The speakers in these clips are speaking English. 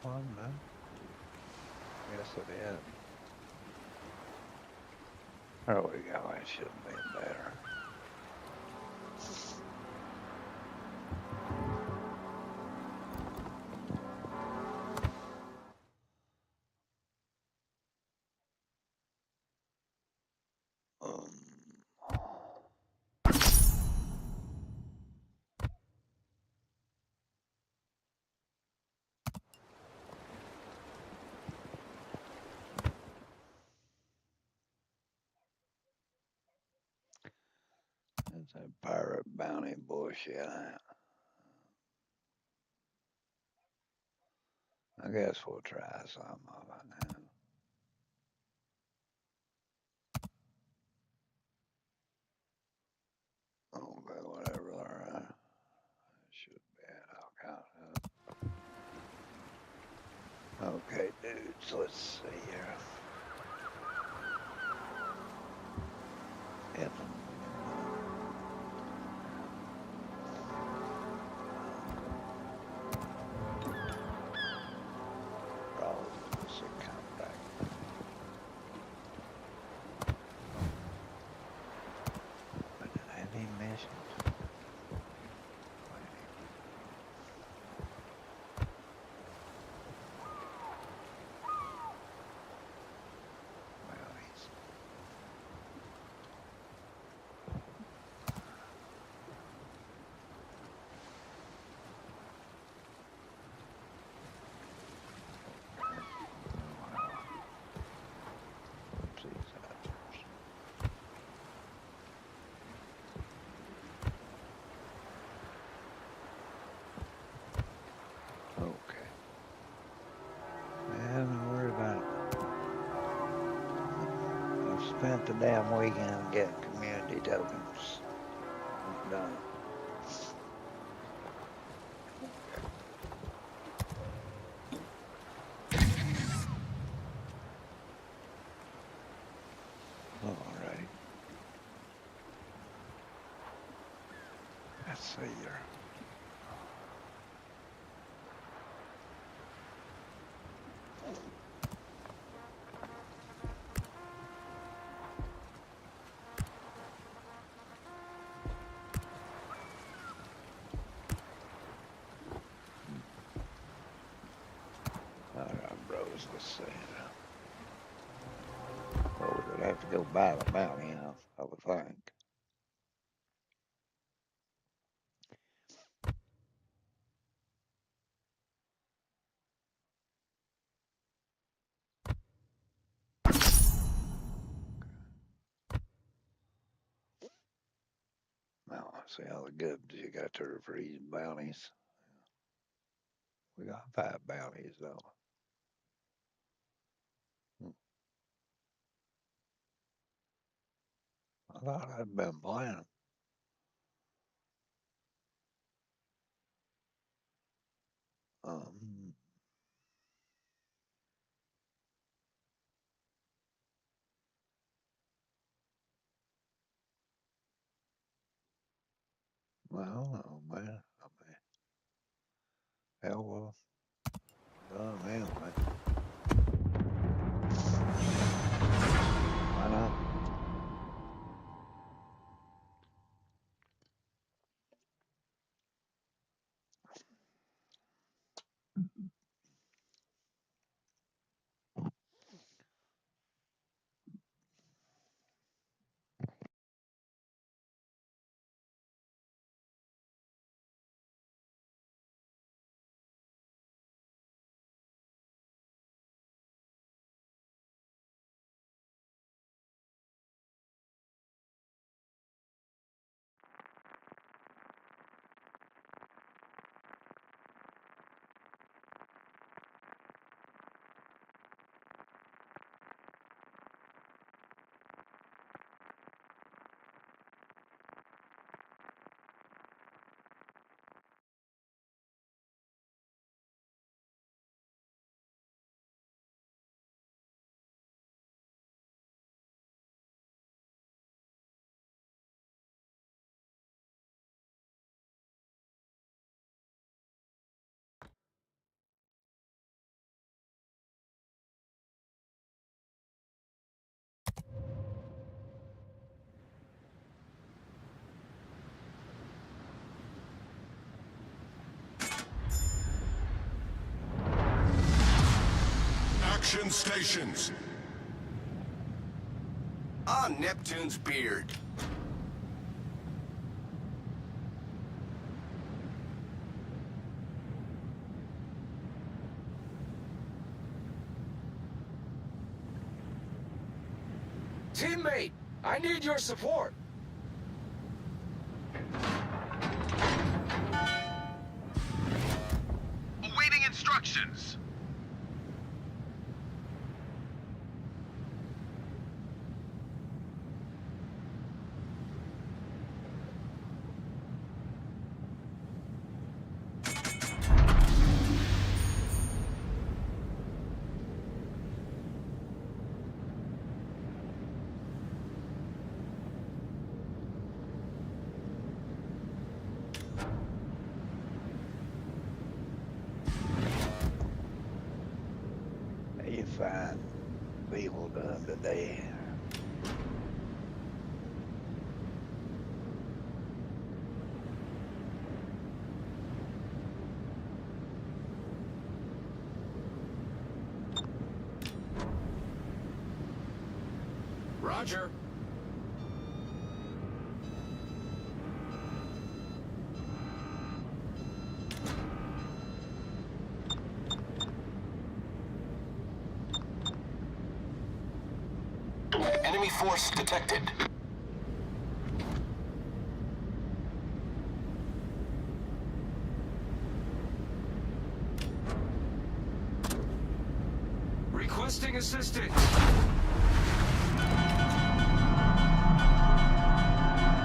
one, man. Yes, it is. There we go. It should be better. Um, It's a pirate bounty bullshit. I guess we'll try some of it now. Okay, whatever. All right. Should be it. I'll count it. Okay, dudes, let's see here. If Rollins will come back. But heavy missions. Well, he's okay. Man, don't worry about it. I've spent the damn weekend getting community tokens. I'm done. Alrighty. Let's see here. Alright, bros, let's see. Well, we'd have to go buy the bounty, I would think. Now, see all the goods you got there for these bounties. We got 5 bounties, though. I thought I'd been playing. Um, well, oh man, I mean, hell, well, anyway. Why not? Extraction stations. On Neptune's beard. Teammate, I need your support. Awaiting instructions. You find people done today. Roger. Enemy force detected. Requesting assistance.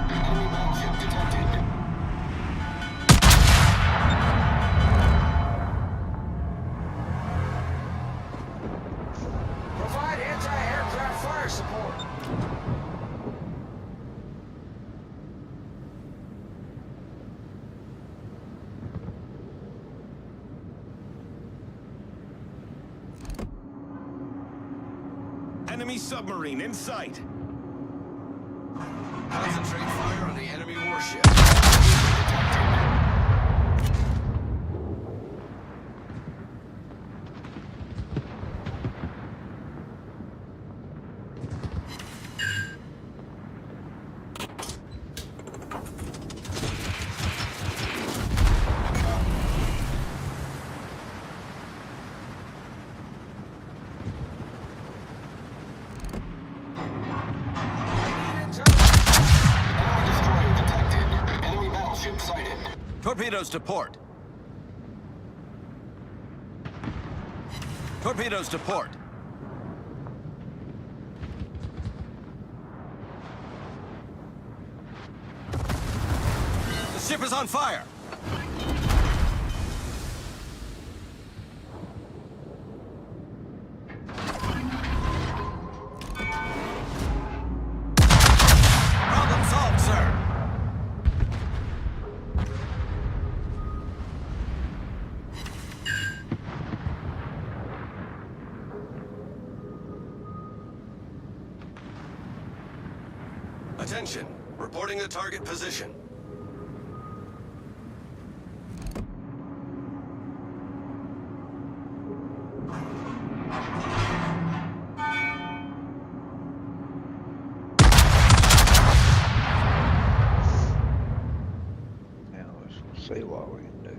Enemy battleship detected. Provide anti-aircraft fire support. Enemy submarine in sight. Concentrate fire on the enemy warship. Enemy destroyer detected. Enemy battleship sighted. Torpedoes to port. Torpedoes to port. The ship is on fire. Problem solved, sir. Attention. Reporting the target position. Now let's see what we can do.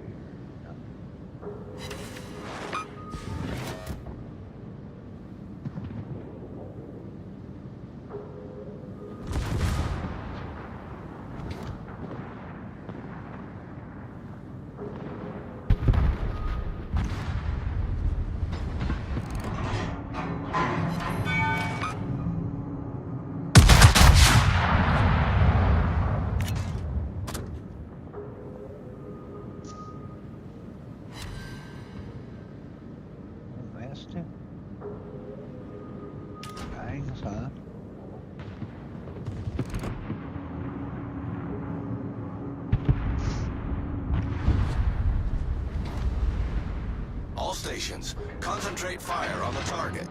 Missed it. Dang, son. All stations, concentrate fire on the target.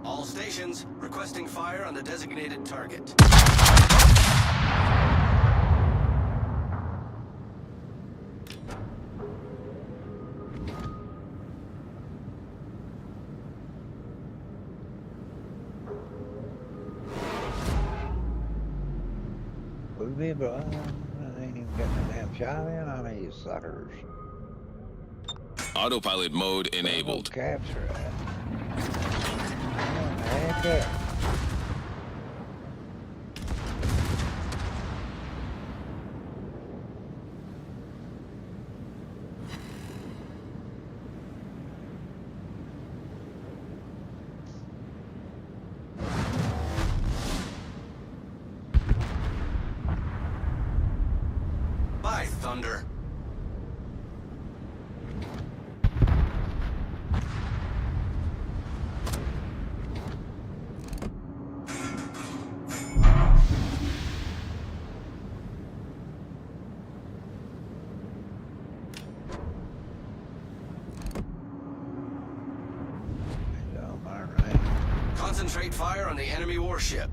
All stations, requesting fire on the designated target. be, bro. I ain't even getting a damn shot in on these suckers. Autopilot mode Thermal enabled. capture it. Oh, heck yeah. By thunder. So, all right. Concentrate fire on the enemy warship.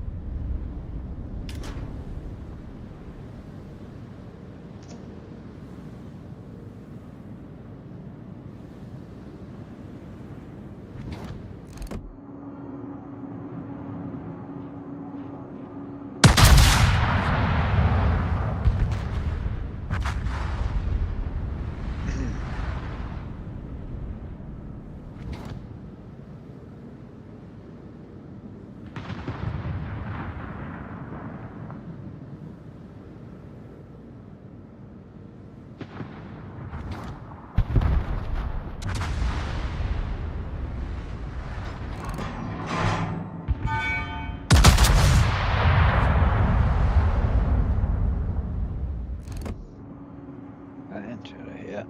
Into here.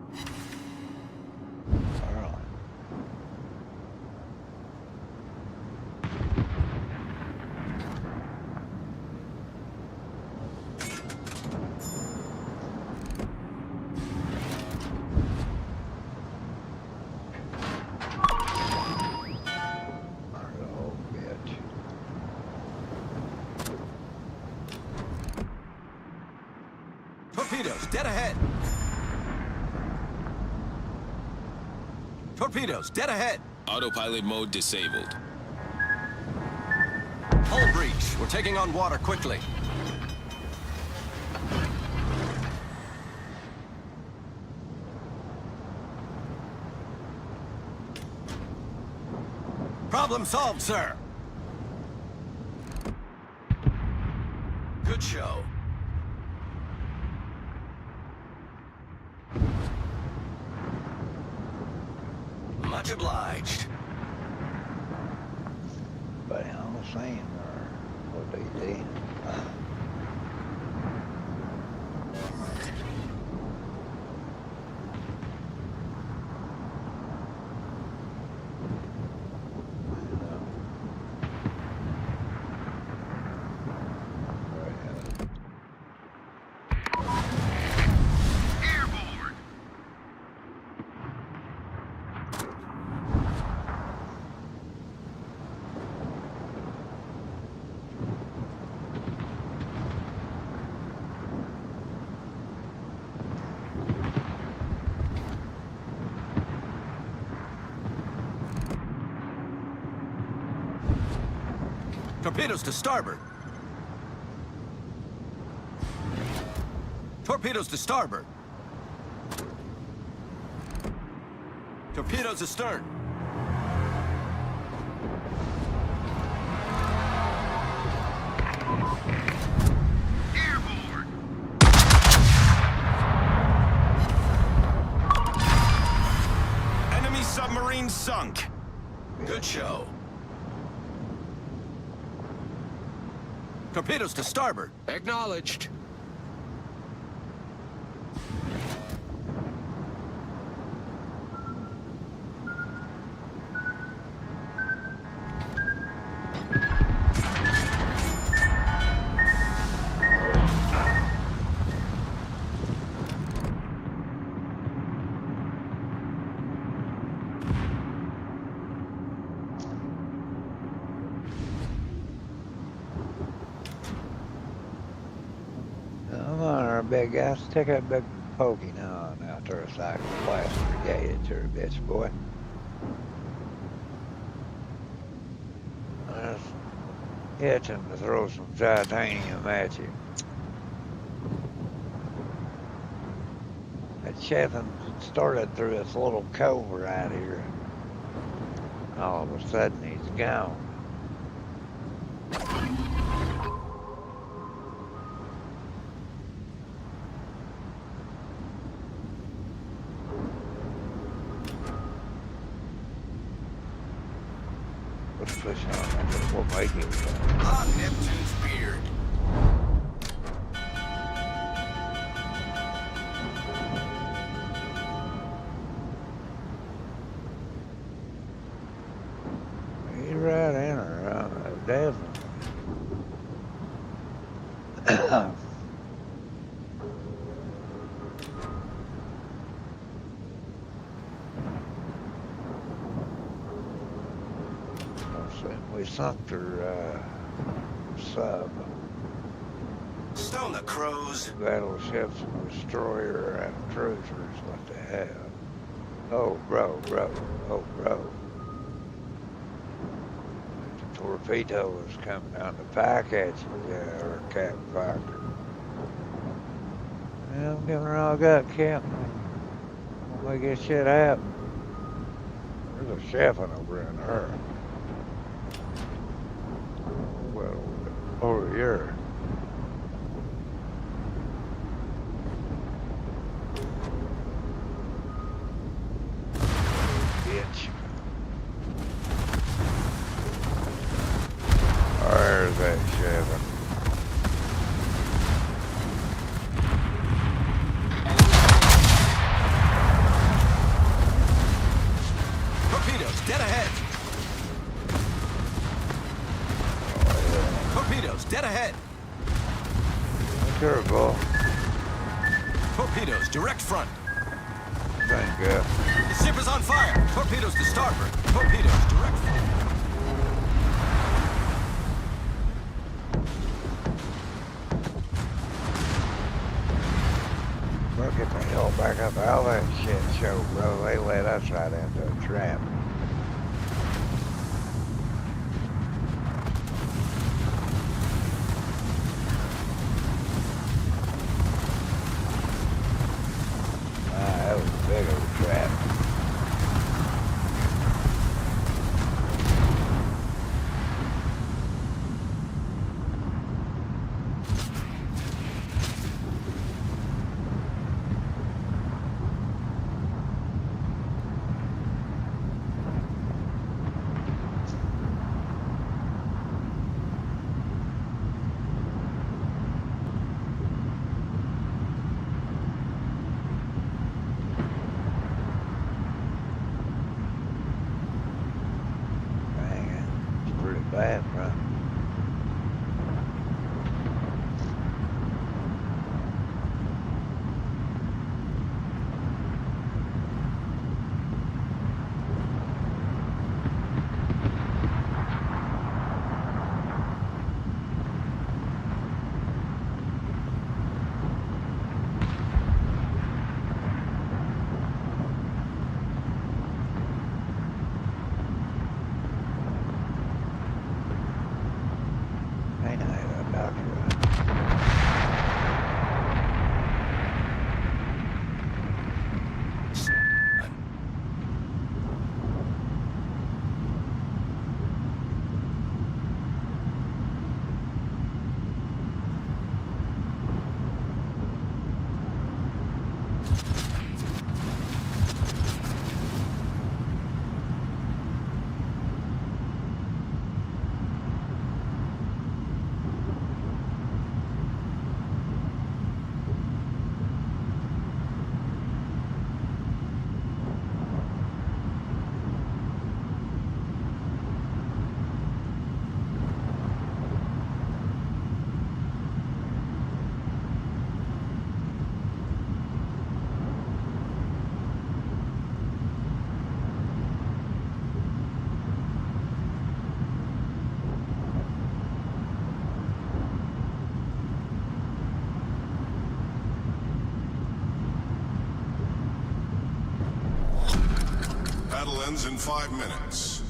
All right. Oh, bitch. Torpedoes, dead ahead. Torpedoes, dead ahead. Autopilot mode disabled. Hull breach. We're taking on water quickly. Problem solved, sir. Good show. Much obliged. But I'm the same, or what they do. Airborne. Torpedoes to starboard. Torpedoes to starboard. Torpedoes astern. Airborne. Enemy submarine sunk. Good show. Torpedoes to starboard. Acknowledged. Come on, our big ass. Take that big pokey now and out there, like a blaster gated to her bitch, boy. Just itching to throw some titanium at you. chafing started through this little cove right here. All of a sudden, he's gone. Let's push on. We'll make it. On Neptune's beard. He's right in her, definitely. We sunk their sub. Stone the crows. Battleships and destroyer and cruisers, what they have. Oh, bro. Oh, bro. The torpedo was coming down the pack at you, yeah, or Cap Fiker. Yeah, I'm giving her all I got, Captain. I'll make this shit happen. There's a chefing over in her. Well, over here. Bitch. There's that chefing. Torpedoes, dead ahead. Torpedoes, dead ahead. Careful. Torpedoes, direct front. Thank God. The ship is on fire. Torpedoes to starboard. Torpedoes, direct front. We'll get the hell back up out of that shit show, bro. They let us right into a trap. That was a big old trap. Bad, bro. Battle ends in 5 minutes.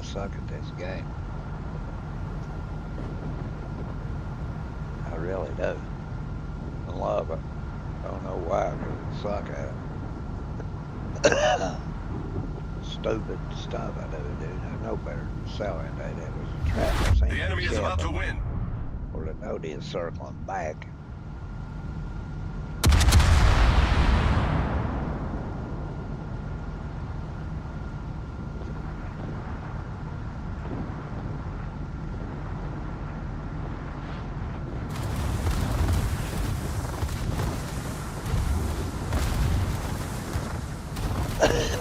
suck at this game. I really do. I love it. Don't know why, but I suck at it. Stupid stuff I do, dude. I know better than to sell it. That was a trap. I seen The that enemy is ship. about to win. Or the note is circling back.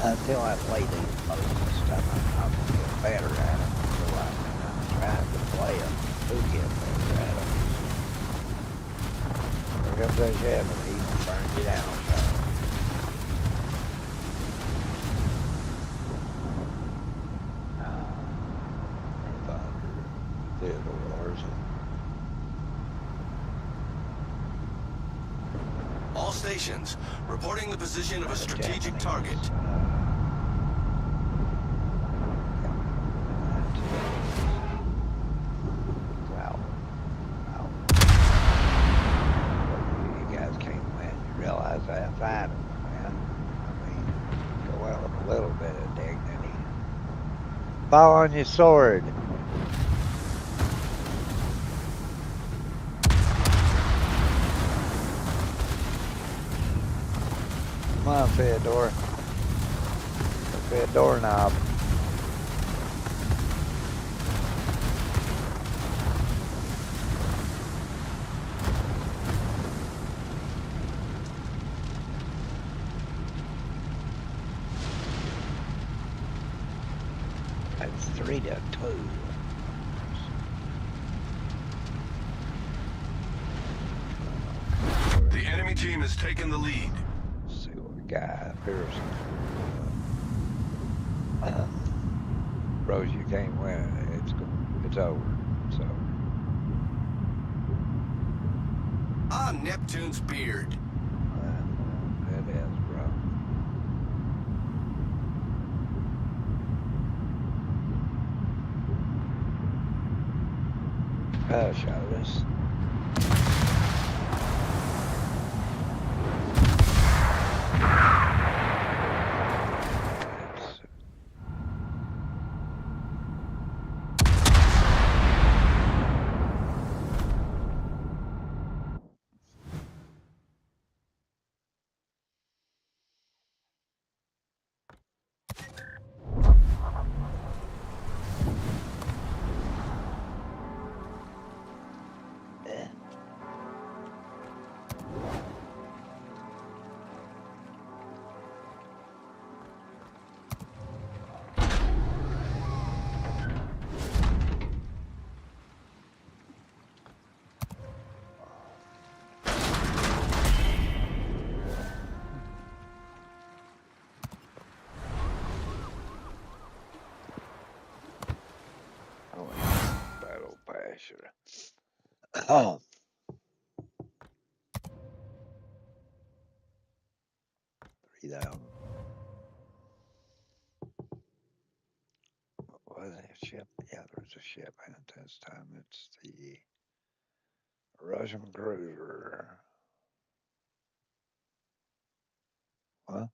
Until I play these modes and stuff, I'm gonna get better at them. So I'm trying to play them to get better at them. Here comes that ship and he's burning you down. So. Thunder, Theodore, All stations, reporting the position of a strategic target. Wow. Wow. You guys can't win. You realize that? Fight them, man. I mean, go out with a little bit of dignity. Fall on your sword. Come on, Theodore. Be a doorknob. It's 3-2. The enemy team has taken the lead. Let's see what we got up here. Bros, you can't win it. It's over. So Ah, Neptune's beard. it is, bro. Showed us. Battle Passer. Oh. 3,000. Was it a ship? Yeah, there's a ship in it this time. It's the Russian cruiser. What?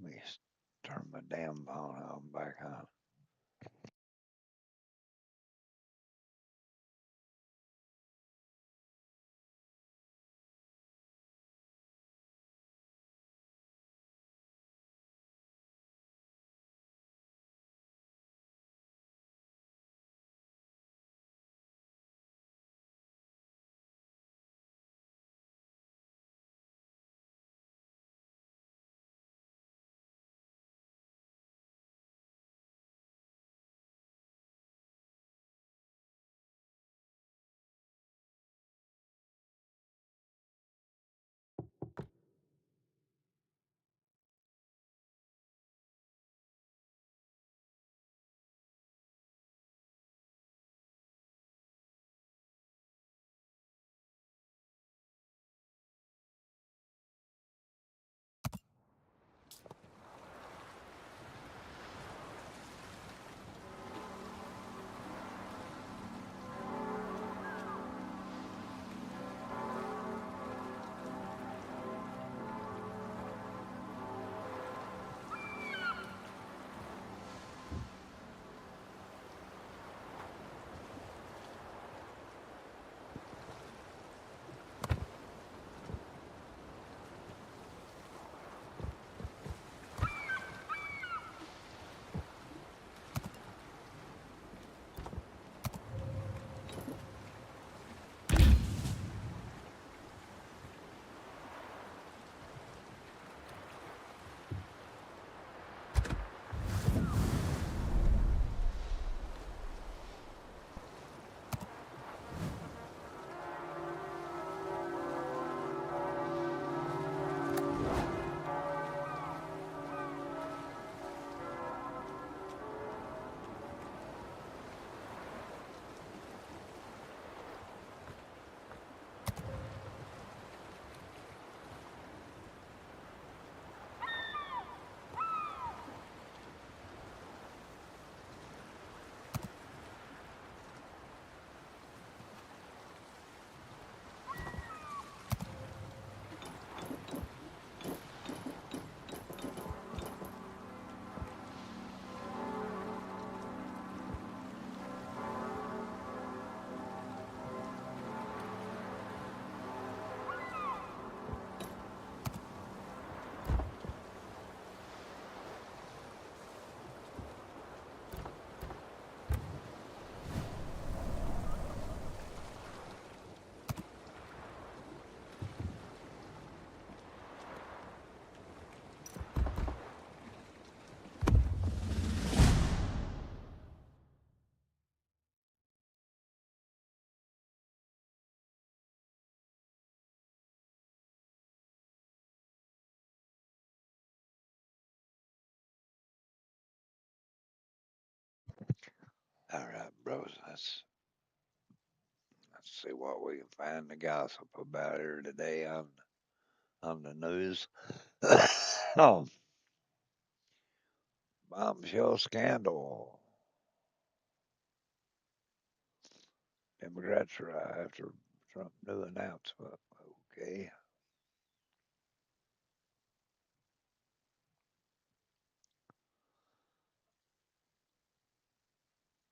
Let me turn my damn phone on back on. All right, bros. Let's see what we can find to gossip about here today on the news. Oh, bombshell scandal. Democrats try after Trump new announcement. Okay.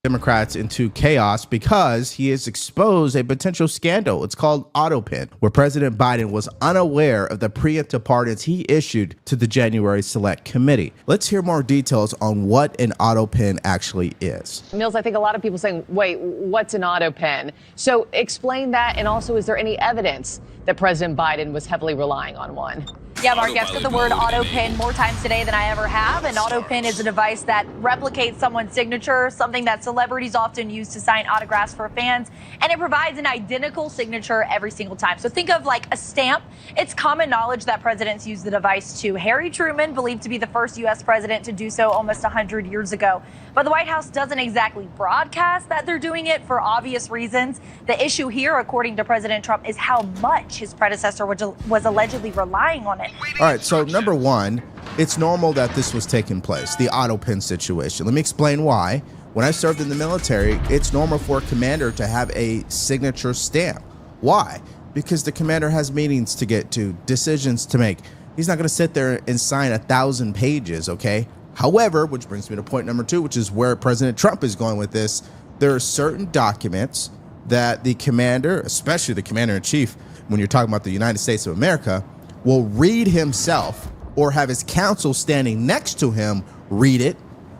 Democrats into chaos because he has exposed a potential scandal. It's called AutoPen, where President Biden was unaware of the preemptive pardons he issued to the January Select Committee. Let's hear more details on what an AutoPen actually is. Mills, I think a lot of people saying, wait, what's an AutoPen? So explain that, and also, is there any evidence that President Biden was heavily relying on one? Yeah, Mark, I've said the word AutoPen more times today than I ever have. An AutoPen is a device that replicates someone's signature, something that celebrities often use to sign autographs for fans, and it provides an identical signature every single time. So think of like a stamp. It's common knowledge that presidents use the device to. Harry Truman, believed to be the first U.S. president to do so almost 100 years ago. But the White House doesn't exactly broadcast that they're doing it for obvious reasons. The issue here, according to President Trump, is how much his predecessor was allegedly relying on it. All right, so number one, it's normal that this was taking place, the AutoPen situation. Let me explain why. When I served in the military, it's normal for a commander to have a signature stamp. Why? Because the commander has meetings to get to, decisions to make. He's not going to sit there and sign 1,000 pages, okay? However, which brings me to point number two, which is where President Trump is going with this. There are certain documents that the commander, especially the commander-in-chief, when you're talking about the United States of America, will read himself or have his counsel standing next to him read it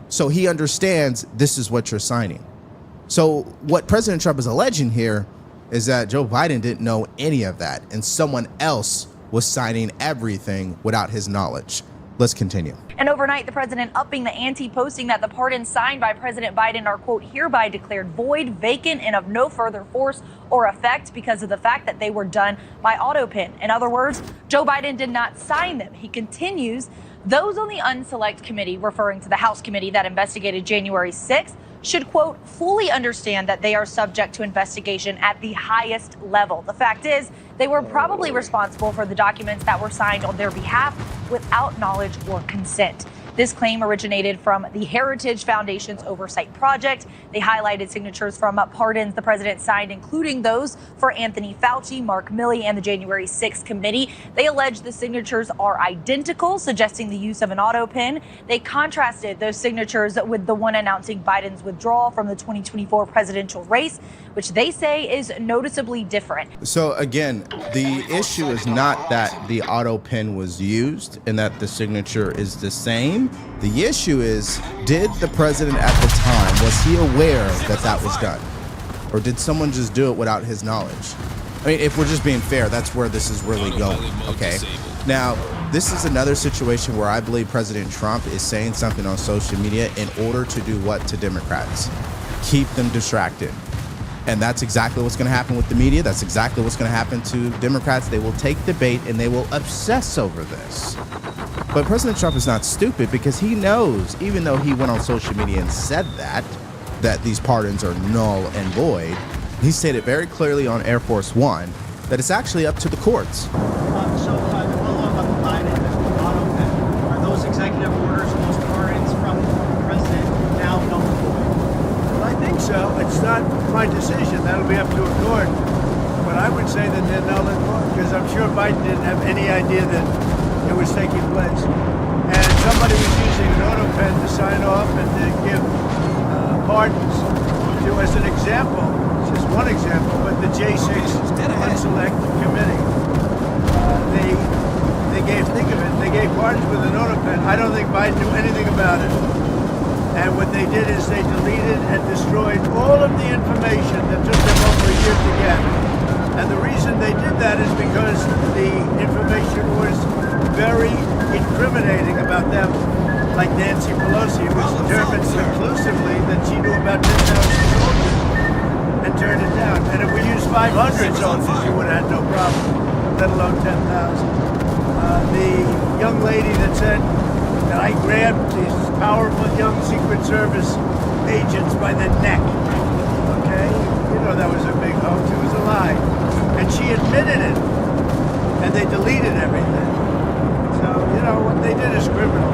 so he understands this is what you're signing. So what President Trump is alleging here is that Joe Biden didn't know any of that and someone else was signing everything without his knowledge. Let's continue. And overnight, the president upping the ante, posting that the pardons signed by President Biden are, quote, hereby declared void, vacant, and of no further force or effect because of the fact that they were done by AutoPen. In other words, Joe Biden did not sign them. He continues, those on the Unselect Committee, referring to the House committee that investigated January 6th, should, quote, fully understand that they are subject to investigation at the highest level. The fact is, they were probably responsible for the documents that were signed on their behalf without knowledge or consent. This claim originated from the Heritage Foundation's oversight project. They highlighted signatures from pardons the president signed, including those for Anthony Fauci, Mark Milley, and the January 6th committee. They allege the signatures are identical, suggesting the use of an AutoPen. They contrasted those signatures with the one announcing Biden's withdrawal from the 2024 presidential race, which they say is noticeably different. So again, the issue is not that the AutoPen was used and that the signature is the same. The issue is, did the president at the time, was he aware that that was done? Or did someone just do it without his knowledge? I mean, if we're just being fair, that's where this is really going, okay? Now, this is another situation where I believe President Trump is saying something on social media in order to do what to Democrats? Keep them distracted. And that's exactly what's going to happen with the media. That's exactly what's going to happen to Democrats. They will take the bait and they will obsess over this. But President Trump is not stupid because he knows, even though he went on social media and said that these pardons are null and void, he stated very clearly on Air Force One that it's actually up to the courts. So to follow up on the Biden AutoPen, are those executive orders, those pardons from the president now null and void? I think so. It's not my decision. That'll be up to a court. But I would say that they're null and void because I'm sure Biden didn't have any idea that it was taking place. And somebody was using an AutoPen to sign off and to give pardons. As an example, just one example, but the J6 Unselect Committee, think of it, they gave pardons with an AutoPen. I don't think Biden knew anything about it. And what they did is they deleted and destroyed all of the information that took them over a year to get. And the reason they did that is because the information was very incriminating about them. Like Nancy Pelosi, it was determined conclusively that she knew about 10,000 soldiers and turned it down. And if we used 500 soldiers, you would have had no problem, let alone 10,000. The young lady that said And I grabbed these powerful young Secret Service agents by the neck. Okay? You know that was a big hoax. It was a lie. And she admitted it. And they deleted everything. So, you know, what they did is criminal.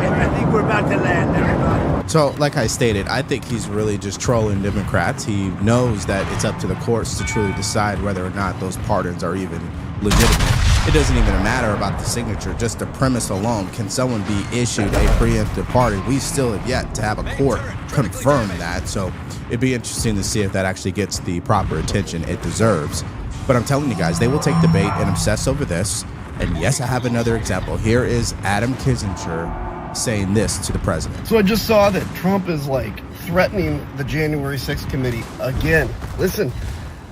I think we're about to land, everybody. So, like I stated, I think he's really just trolling Democrats. He knows that it's up to the courts to truly decide whether or not those pardons are even legitimate. It doesn't even matter about the signature, just the premise alone. Can someone be issued a preemptive pardon? We still have yet to have a court confirm that. So it'd be interesting to see if that actually gets the proper attention it deserves. But I'm telling you guys, they will take the bait and obsess over this. And yes, I have another example. Here is Adam Kinzinger saying this to the president. So I just saw that Trump is like threatening the January 6th committee again. Listen,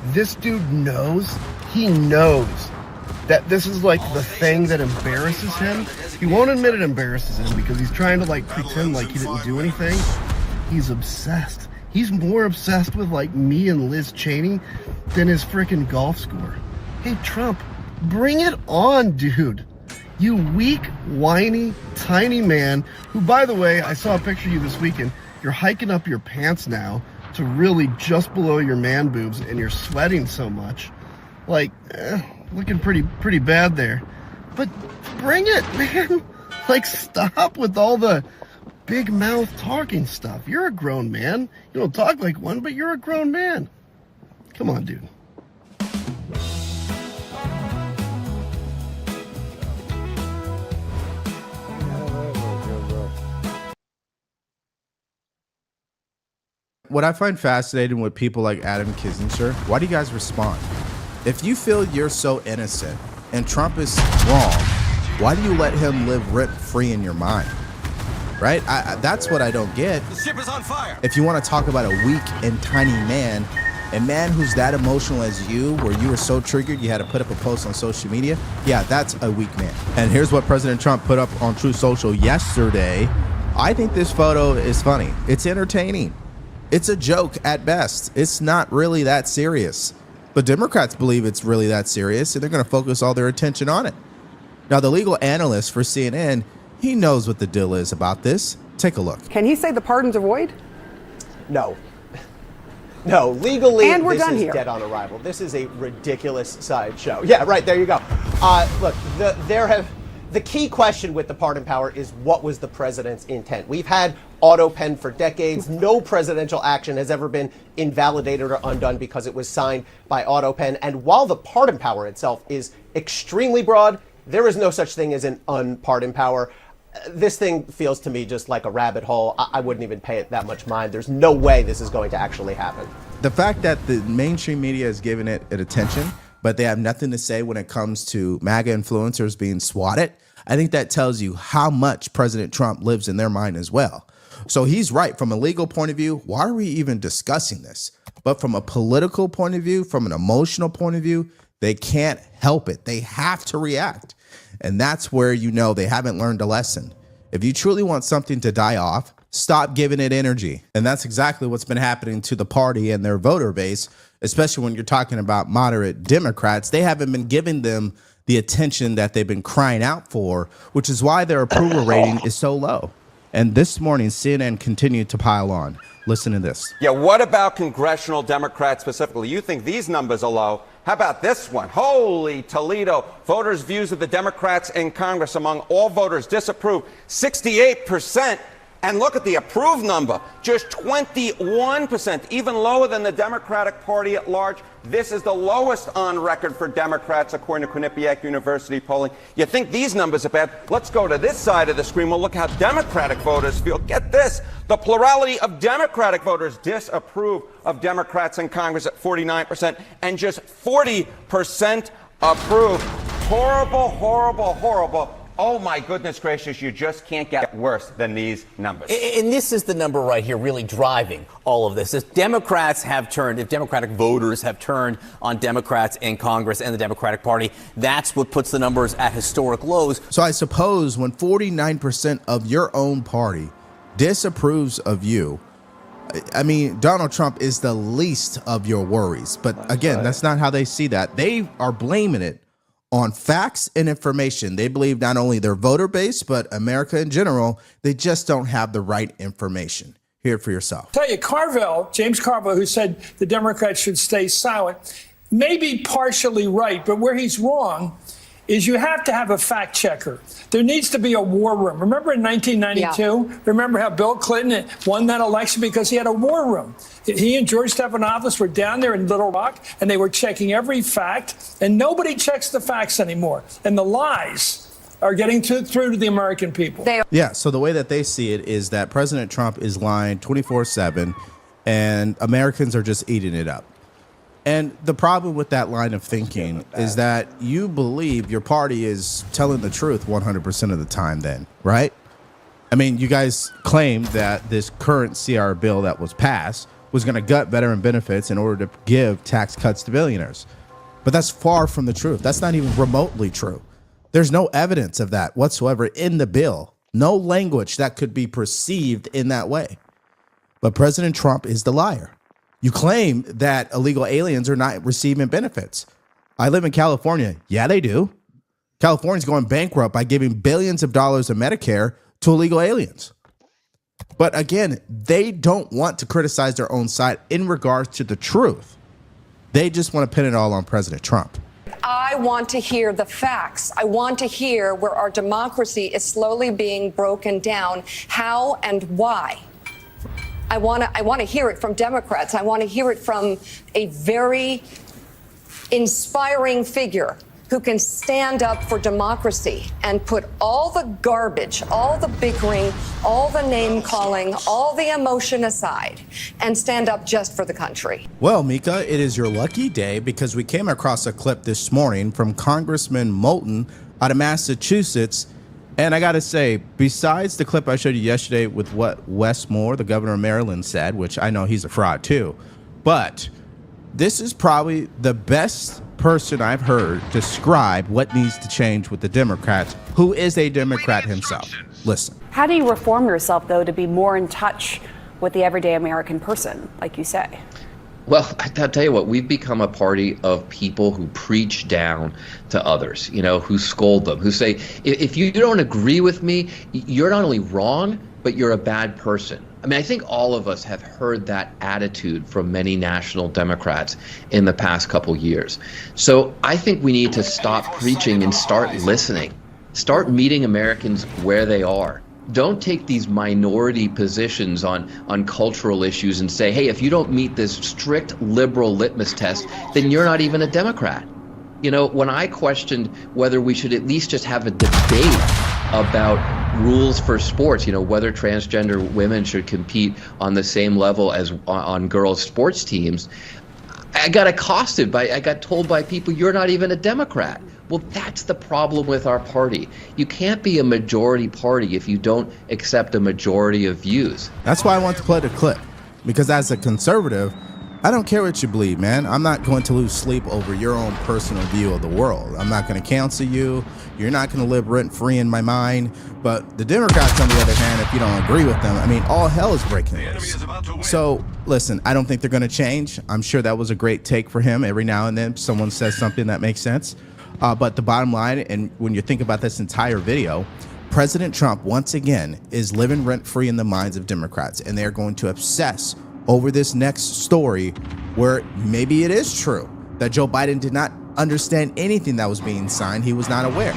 this dude knows, he knows that this is like the thing that embarrasses him. He won't admit it embarrasses him because he's trying to like pretend like he didn't do anything. He's obsessed. He's more obsessed with like me and Liz Cheney than his freaking golf score. Hey, Trump, bring it on, dude. You weak, whiny, tiny man who, by the way, I saw a picture of you this weekend. You're hiking up your pants now to really just below your man boobs and you're sweating so much. Like, looking pretty bad there. But bring it, man. Like, stop with all the big mouth talking stuff. You're a grown man. You don't talk like one, but you're a grown man. Come on, dude. What I find fascinating with people like Adam Kinzinger, why do you guys respond? If you feel you're so innocent and Trump is wrong, why do you let him live rent-free in your mind? Right? That's what I don't get. The ship is on fire. If you want to talk about a weak and tiny man, a man who's that emotional as you, where you were so triggered you had to put up a post on social media, yeah, that's a weak man. And here's what President Trump put up on Truth Social yesterday. I think this photo is funny. It's entertaining. It's a joke at best. It's not really that serious. But Democrats believe it's really that serious, and they're going to focus all their attention on it. Now, the legal analyst for CNN, he knows what the deal is about this. Take a look. Can he say the pardons are void? No. No, legally, and we're this done is here. Dead on arrival. This is a ridiculous sideshow. Yeah, right, there you go. Look, the key question with the pardon power is what was the president's intent? We've had auto pen for decades. No presidential action has ever been invalidated or undone because it was signed by auto pen. And while the pardon power itself is extremely broad, there is no such thing as an unpardon power. This thing feels to me just like a rabbit hole. I wouldn't even pay it that much mind. There's no way this is going to actually happen. The fact that the mainstream media is giving it attention, but they have nothing to say when it comes to MAGA influencers being swatted, I think that tells you how much President Trump lives in their mind as well. So he's right. From a legal point of view, why are we even discussing this? But from a political point of view, from an emotional point of view, they can't help it. They have to react. And that's where you know they haven't learned a lesson. If you truly want something to die off, stop giving it energy. And that's exactly what's been happening to the party and their voter base, especially when you're talking about moderate Democrats. They haven't been giving them the attention that they've been crying out for, which is why their approval rating is so low. And this morning, CNN continued to pile on. Listen to this. Yeah, what about congressional Democrats specifically? You think these numbers are low? How about this one? Holy Toledo. Voters' views of the Democrats in Congress among all voters disapprove, 68%. And look at the approved number, just 21%, even lower than the Democratic Party at large. This is the lowest on record for Democrats, according to Quinnipiac University polling. You think these numbers are bad? Let's go to this side of the screen. We'll look how Democratic voters feel. Get this. The plurality of Democratic voters disapprove of Democrats in Congress at 49%, and just 40% approve. Horrible, horrible, horrible. Oh, my goodness gracious, you just can't get worse than these numbers. And this is the number right here really driving all of this. If Democrats have turned, if Democratic voters have turned on Democrats in Congress and the Democratic Party, that's what puts the numbers at historic lows. So I suppose when 49% of your own party disapproves of you, I mean, Donald Trump is the least of your worries. But again, that's not how they see that. They are blaming it on facts and information. They believe not only their voter base, but America in general, they just don't have the right information. Hear it for yourself. Tell you, Carville, James Carville, who said the Democrats should stay silent, may be partially right, but where he's wrong is you have to have a fact checker. There needs to be a war room. Remember in 1992? Yeah. Remember how Bill Clinton won that election because he had a war room. He and George Stephanopoulos were down there in Little Rock, and they were checking every fact, and nobody checks the facts anymore. And the lies are getting through to the American people. Yeah, so the way that they see it is that President Trump is lying 24/7, and Americans are just eating it up. And the problem with that line of thinking is that you believe your party is telling the truth 100% of the time then, right? I mean, you guys claimed that this current CR bill that was passed was going to gut veteran benefits in order to give tax cuts to billionaires. But that's far from the truth. That's not even remotely true. There's no evidence of that whatsoever in the bill. No language that could be perceived in that way. But President Trump is the liar. You claim that illegal aliens are not receiving benefits. I live in California. Yeah, they do. California's going bankrupt by giving billions of dollars of Medicare to illegal aliens. But again, they don't want to criticize their own side in regards to the truth. They just want to pin it all on President Trump. I want to hear the facts. I want to hear where our democracy is slowly being broken down, how and why. I want to hear it from Democrats. I want to hear it from a very inspiring figure who can stand up for democracy and put all the garbage, all the bickering, all the name calling, all the emotion aside and stand up just for the country. Well, Mika, it is your lucky day because we came across a clip this morning from Congressman Moulton out of Massachusetts. And I got to say, besides the clip I showed you yesterday with what Wes Moore, the governor of Maryland, said, which I know he's a fraud too, but this is probably the best person I've heard describe what needs to change with the Democrats, who is a Democrat himself. Listen. How do you reform yourself, though, to be more in touch with the everyday American person, like you say? Well, I'll tell you what, we've become a party of people who preach down to others, who scold them, who say, if you don't agree with me, you're not only wrong, but you're a bad person. I mean, I think all of us have heard that attitude from many national Democrats in the past couple years. So I think we need to stop preaching and start listening. Start meeting Americans where they are. Don't take these minority positions on cultural issues and say, hey, if you don't meet this strict liberal litmus test, then you're not even a Democrat. When I questioned whether we should at least just have a debate about rules for sports, whether transgender women should compete on the same level as on girls' sports teams, I got told by people, you're not even a Democrat. Well, that's the problem with our party. You can't be a majority party if you don't accept a majority of views. That's why I want to play the clip, because as a conservative, I don't care what you believe, man. I'm not going to lose sleep over your own personal view of the world. I'm not going to counsel you. You're not going to live rent-free in my mind. But the Democrats, on the other hand, if you don't agree with them, I mean, all hell is breaking loose. So, listen, I don't think they're going to change. I'm sure that was a great take for him. Every now and then someone says something that makes sense. But the bottom line, and when you think about this entire video, President Trump, once again, is living rent-free in the minds of Democrats, and they're going to obsess over this next story where maybe it is true that Joe Biden did not understand anything that was being signed. He was not aware.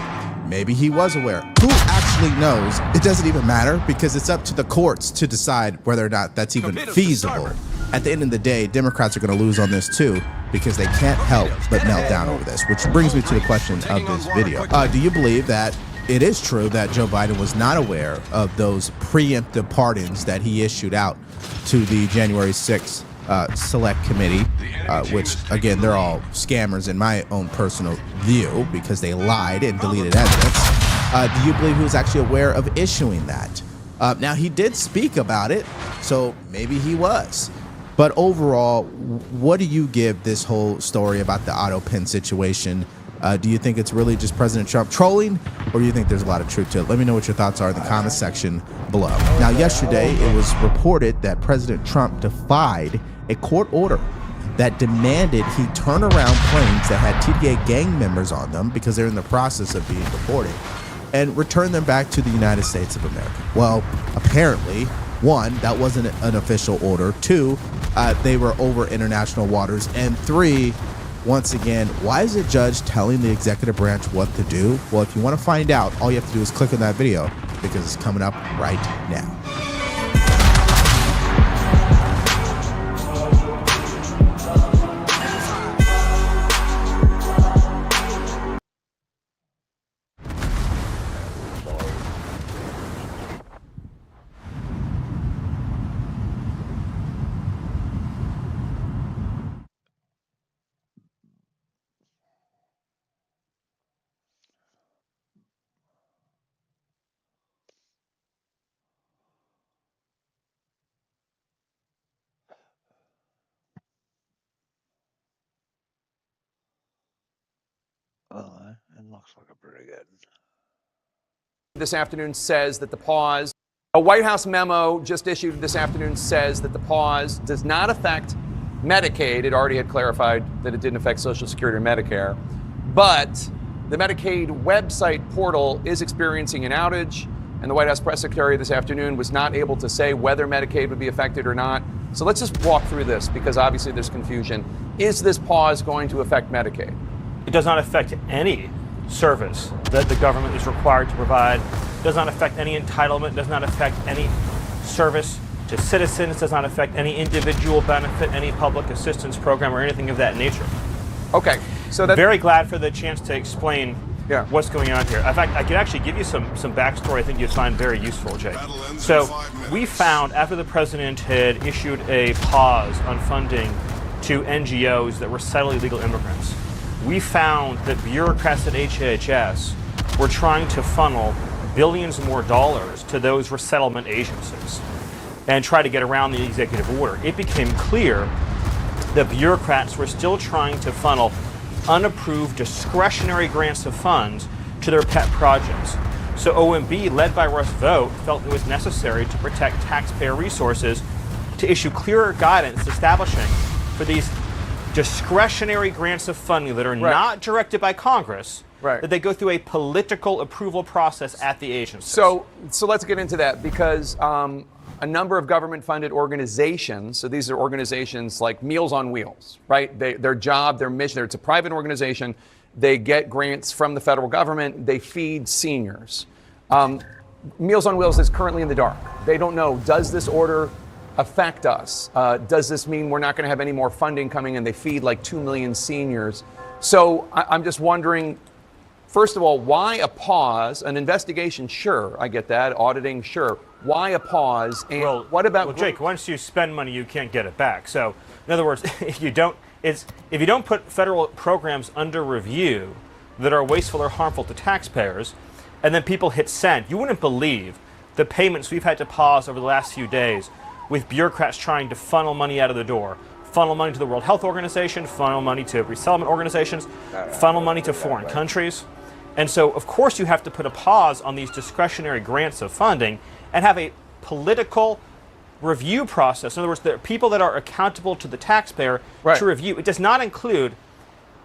Maybe he was aware. Who actually knows? It doesn't even matter because it's up to the courts to decide whether or not that's even feasible. At the end of the day, Democrats are going to lose on this too because they can't help but melt down over this, which brings me to the question of this video. Do you believe that it is true that Joe Biden was not aware of those preemptive pardons that he issued out to the January 6th Select Committee, which, again, they're all scammers in my own personal view because they lied and deleted evidence. Do you believe he was actually aware of issuing that? Now, he did speak about it, so maybe he was. But overall, what do you give this whole story about the auto pen situation? Do you think it's really just President Trump trolling, or do you think there's a lot of truth to it? Let me know what your thoughts are in the comment section below. Now, yesterday, it was reported that President Trump defied a court order that demanded he turn around planes that had TDA gang members on them because they're in the process of being deported and return them back to the United States of America. Well, apparently, one, that wasn't an official order. Two, they were over international waters. And three, once again, why is a judge telling the executive branch what to do? Well, if you want to find out, all you have to do is click on that video because it's coming up right now. Well, it looks like a pretty good. This afternoon says that the pause, a White House memo just issued this afternoon says that the pause does not affect Medicaid. It already had clarified that it didn't affect Social Security or Medicare. But the Medicaid website portal is experiencing an outage, and the White House press secretary this afternoon was not able to say whether Medicaid would be affected or not. So let's just walk through this because obviously there's confusion. Is this pause going to affect Medicaid? It does not affect any service that the government is required to provide. It does not affect any entitlement. It does not affect any service to citizens. It does not affect any individual benefit, any public assistance program, or anything of that nature. Okay, so that's very glad for the chance to explain what's going on here. In fact, I could actually give you some backstory I think you'd find very useful, Jake. So we found after the president had issued a pause on funding to NGOs that were settling illegal immigrants, we found that bureaucrats at HHS were trying to funnel billions more dollars to those resettlement agencies and try to get around the executive order. It became clear that bureaucrats were still trying to funnel unapproved discretionary grants of funds to their pet projects. So OMB, led by Russ Vought, felt it was necessary to protect taxpayer resources to issue clearer guidance establishing for these discretionary grants of funding that are not directed by Congress, that they go through a political approval process at the agency. So let's get into that because a number of government-funded organizations, so these are organizations like Meals on Wheels, right? Their job, their mission, it's a private organization. They get grants from the federal government. They feed seniors. Meals on Wheels is currently in the dark. They don't know, does this order affect us? Does this mean we're not going to have any more funding coming in? They feed like 2 million seniors. So I'm just wondering, first of all, why a pause? An investigation, sure, I get that. Auditing, sure. Why a pause? And what about Jake? Once you spend money, you can't get it back. So, in other words, if you don't put federal programs under review that are wasteful or harmful to taxpayers, and then people hit send, you wouldn't believe the payments we've had to pause over the last few days with bureaucrats trying to funnel money out of the door, funnel money to the World Health Organization, funnel money to resettlement organizations, funnel money to foreign countries. And so, of course, you have to put a pause on these discretionary grants of funding and have a political review process. In other words, there are people that are accountable to the taxpayer to review. It does not include,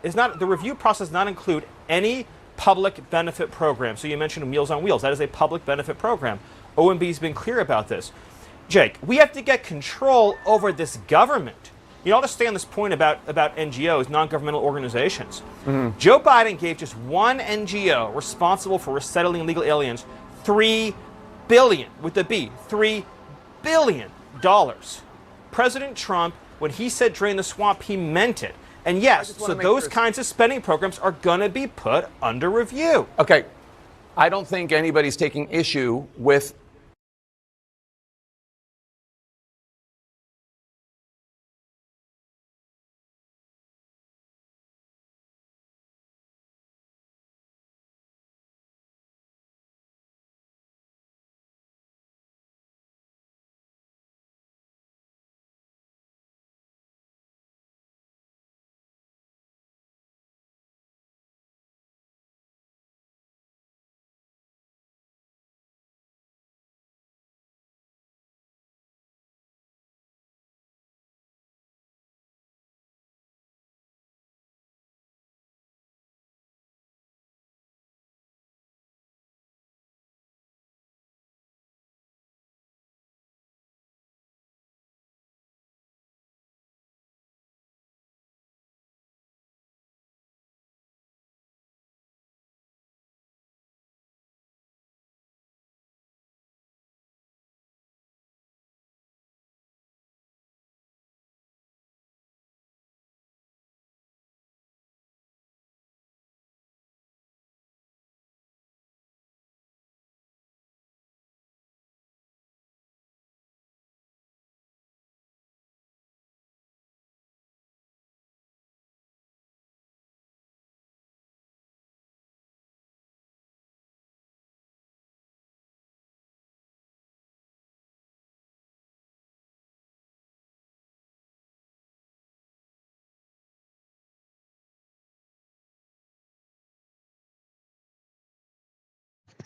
the review process does not include any public benefit program. So you mentioned Meals on Wheels. That is a public benefit program. OMB's been clear about this. Jake, we have to get control over this government. You know, I'll just stay on this point about NGOs, non-governmental organizations. Joe Biden gave just one NGO responsible for resettling illegal aliens $3 billion, with the B, $3 billion. President Trump, when he said drain the swamp, he meant it. And yes, so those kinds of spending programs are going to be put under review. Okay, I don't think anybody's taking issue with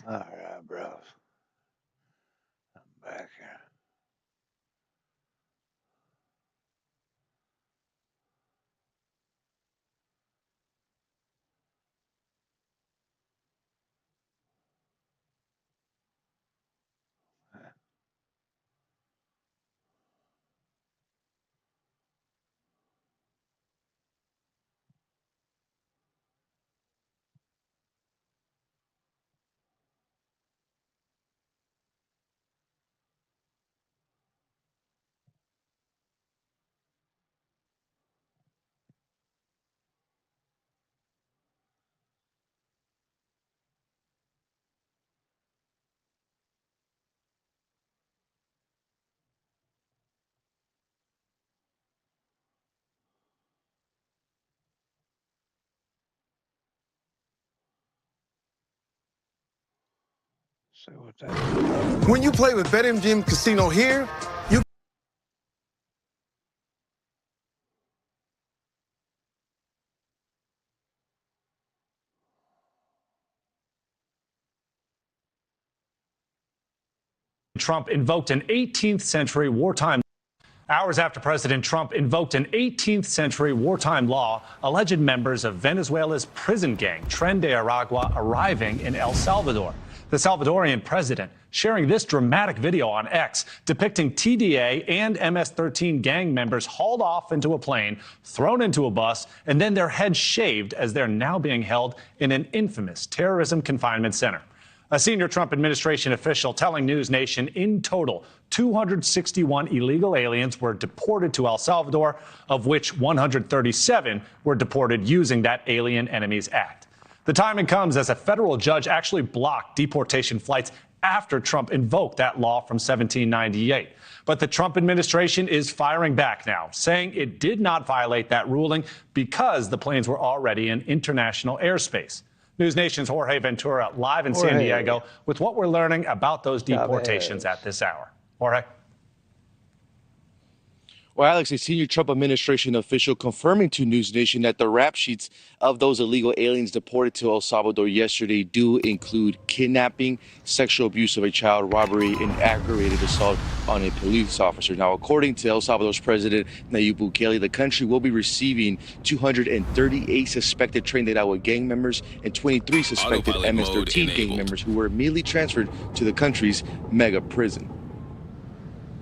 All right, bros. I'm back here. See what that is. When you play with BetMGM Casino here, you Trump invoked an 18th century wartime. Hours after President Trump invoked an 18th century wartime law, alleged members of Venezuela's prison gang, Tren de Aragua, arriving in El Salvador. The Salvadorian president sharing this dramatic video on X depicting TDA and MS-13 gang members hauled off into a plane, thrown into a bus, and then their heads shaved as they're now being held in an infamous terrorism confinement center. A senior Trump administration official telling News Nation in total, 261 illegal aliens were deported to El Salvador, of which 137 were deported using that Alien Enemies Act. The timing comes as a federal judge actually blocked deportation flights after Trump invoked that law from 1798. But the Trump administration is firing back now, saying it did not violate that ruling because the planes were already in international airspace. News Nation's Jorge Ventura live in San Diego with what we're learning about those deportations at this hour. Jorge. Well, Alex, a senior Trump administration official confirming to News Nation that the rap sheets of those illegal aliens deported to El Salvador yesterday do include kidnapping, sexual abuse of a child, robbery, and aggravated assault on a police officer. Now, according to El Salvador's president, Nayib Bukele, the country will be receiving 238 suspected Tren de Aragua gang members and 23 suspected MS-13 gang members who were immediately transferred to the country's mega prison.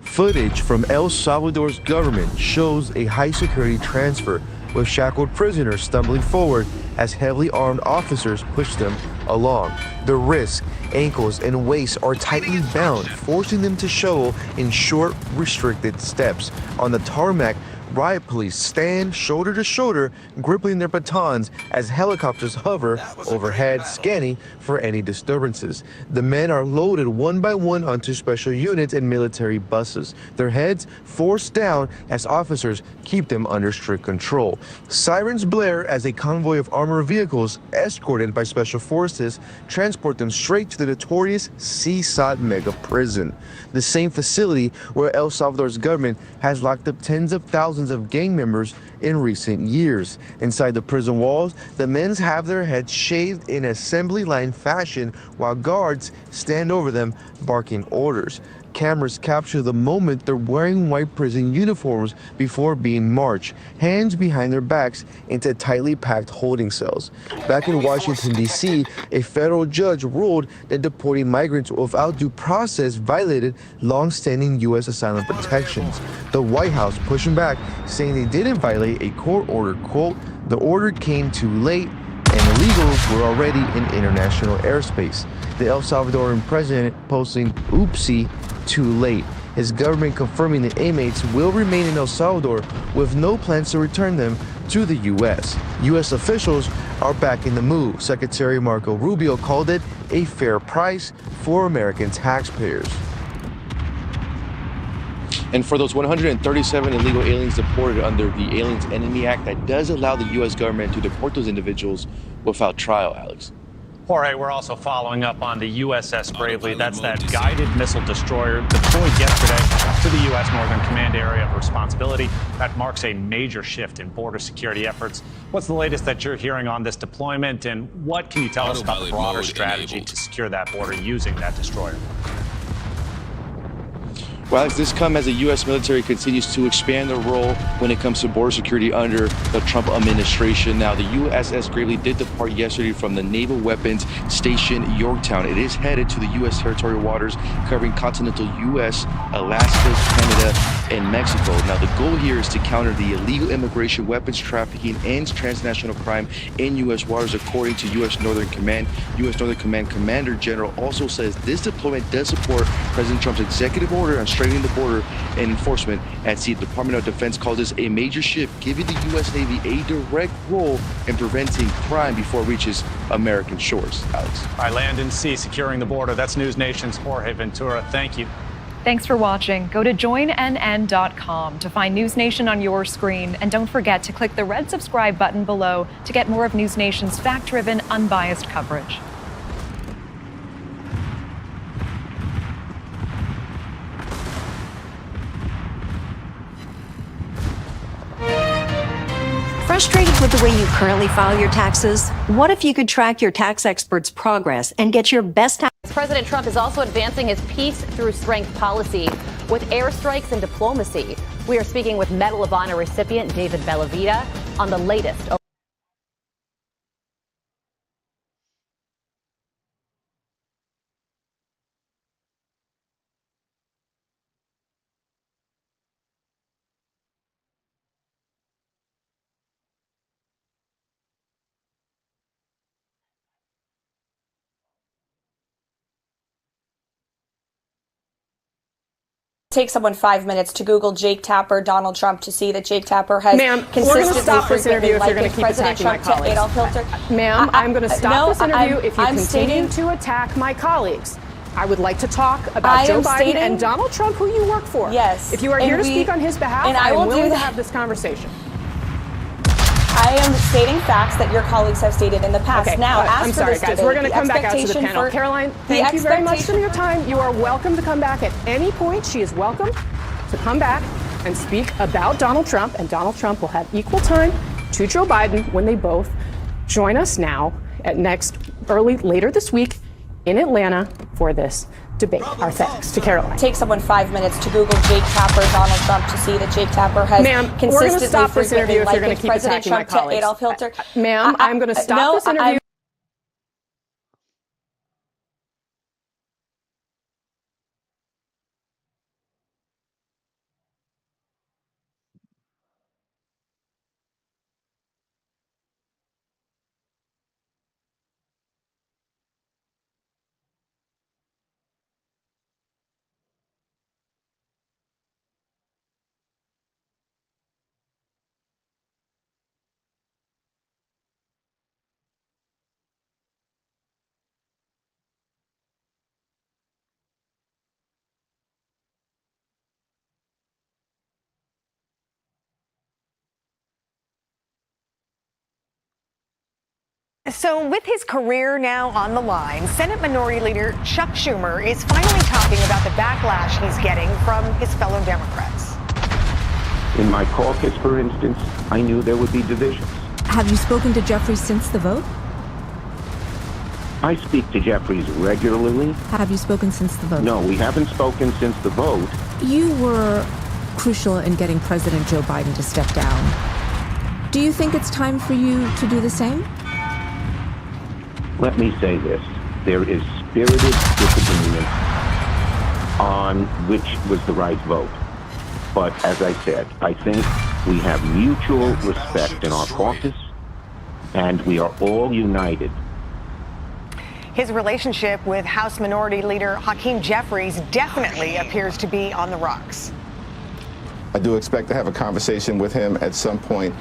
Footage from El Salvador's government shows a high-security transfer with shackled prisoners stumbling forward as heavily armed officers push them along. The wrists, ankles, and waists are tightly bound, forcing them to shovel in short, restricted steps. On the tarmac, riot police stand shoulder to shoulder, gripping their batons as helicopters hover overhead, scanning for any disturbances. The men are loaded one by one onto special units and military buses, their heads forced down as officers keep them under strict control. Sirens blare as a convoy of armored vehicles, escorted by special forces, transport them straight to the notorious Seaside mega prison, the same facility where El Salvador's government has locked up tens of thousands of gang members in recent years. Inside the prison walls, the men have their heads shaved in assembly line fashion while guards stand over them barking orders. Cameras capture the moment they're wearing white prison uniforms before being marched, hands behind their backs, into tightly packed holding cells. Back in Washington, D.C., a federal judge ruled that deporting migrants without due process violated long-standing U.S. asylum protections. The White House pushing back, saying they didn't violate a court order. Quote, "The order came too late, and illegals were already in international airspace." The El Salvadoran president posting, "Oopsie, too late." His government confirming the inmates will remain in El Salvador with no plans to return them to the U.S. U.S. officials are back in the move. Secretary Marco Rubio called it a fair price for American taxpayers. And for those 137 illegal aliens deported under the Aliens Enemy Act, that does allow the U.S. government to deport those individuals without trial, Alex. Jorge, we're also following up on the USS Gravely. That's that guided missile destroyer deployed yesterday to the U.S. Northern Command Area of Responsibility. That marks a major shift in border security efforts. What's the latest that you're hearing on this deployment, and what can you tell us about the broader strategy to secure that border using that destroyer? Well, Alex, this comes as the U.S. military continues to expand their role when it comes to border security under the Trump administration. Now, the USS Gravely did depart yesterday from the Naval Weapons Station Yorktown. It is headed to the U.S. territorial waters covering continental U.S., Alaska, Canada, and Mexico. Now, the goal here is to counter the illegal immigration, weapons trafficking, and transnational crime in U.S. waters, according to U.S. Northern Command. U.S. Northern Command Commander General also says this deployment does support President Trump's executive order on strengthening the border and enforcement at sea. The Department of Defense calls this a major shift, giving the U.S. Navy a direct role in preventing crime before it reaches American shores. Alex. By land and sea, securing the border. That's News Nation's Jorge Ventura. Thank you. Thanks for watching. Go to joinnn.com to find News Nation on your screen. And don't forget to click the red subscribe button below to get more of News Nation's fact-driven, unbiased coverage. Frustrated with the way you currently file your taxes? What if you could track your tax expert's progress and get your best tax? President Trump is also advancing his peace through strength policy with airstrikes and diplomacy. We are speaking with Medal of Honor recipient David Bellavita on the latest. Take someone 5 minutes to Google Jake Tapper, Donald Trump, to see that Jake Tapper has consistently we're going to stop this interview if you're going to keep President attacking Trump my colleagues. to Adolf Hitler. Ma'am, I'm going to stop this interview if you continue stating, to attack my colleagues. I would like to talk about Joe Biden and Donald Trump, who you work for. Yes. If you are here to speak on his behalf, and I will am willing do to that. have this conversation. I am stating facts that your colleagues have stated in the past. Okay, now, as I'm for sorry, this guys. debate, We're going to the come back out to the expectation panel. for- Caroline, the thank you very much for expectation- your time. You are welcome to come back at any point. She is welcome to come back and speak about Donald Trump, and Donald Trump will have equal time to Joe Biden when they both join us now at later this week in Atlanta for this debate. Our thanks to Caroline. Take someone 5 minutes to Google Jake Tapper, Donald Trump, to see that Jake Tapper has Ma'am, we're going to consistently stop this interview if you're going to keep President attacking my Trump to colleagues. Adolf Hitler. Ma'am, I'm going to stop this interview. So with his career now on the line, Senate Minority Leader Chuck Schumer is finally talking about the backlash he's getting from his fellow Democrats. In my caucus, for instance, I knew there would be divisions. Have you spoken to Jeffries since the vote? I speak to Jeffries regularly. Have you spoken since the vote? No, we haven't spoken since the vote. You were crucial in getting President Joe Biden to step down. Do you think it's time for you to do the same? Let me say this. There is spirited disagreement on which was the right vote. But as I said, I think we have mutual respect in our caucus, and we are all united. His relationship with House Minority Leader Hakeem Jeffries definitely appears to be on the rocks. I do expect to have a conversation with him at some point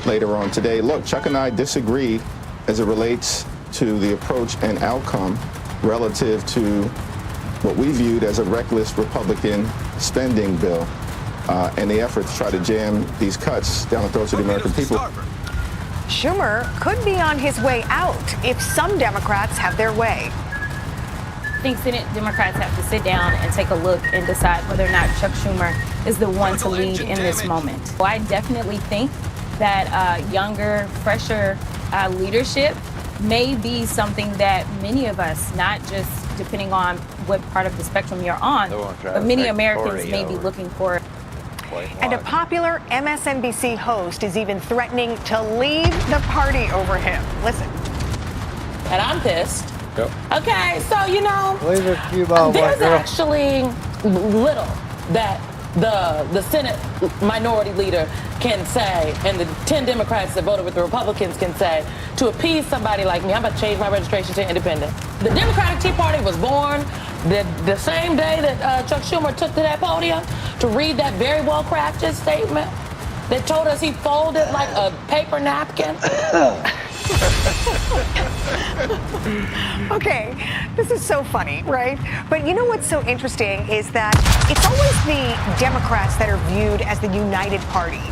later on today. Look, Chuck and I disagreed as it relates to the approach and outcome relative to what we viewed as a reckless Republican spending bill and the effort to try to jam these cuts down the throats of the American people. Schumer could be on his way out if some Democrats have their way. I think Senate Democrats have to sit down and take a look and decide whether or not Chuck Schumer is the one to lead in this moment. Well, I definitely think that younger, fresher leadership may be something that many of us, not just depending on what part of the spectrum you're on, but many Americans may be looking for. And a popular MSNBC host is even threatening to leave the party over him. Listen. And I'm pissed. Yep. Okay, so, you know, Leave it to you, Bob, there's girl. actually little that the Senate minority leader can say, and the 10 Democrats that voted with the Republicans can say, to appease somebody like me. I'm about to change my registration to independent. The Democratic Tea Party was born the same day that Chuck Schumer took to that podium to read that very well-crafted statement that told us he folded like a paper napkin. Okay, this is so funny, right? But you know what's so interesting is that it's always the Democrats that are viewed as the united party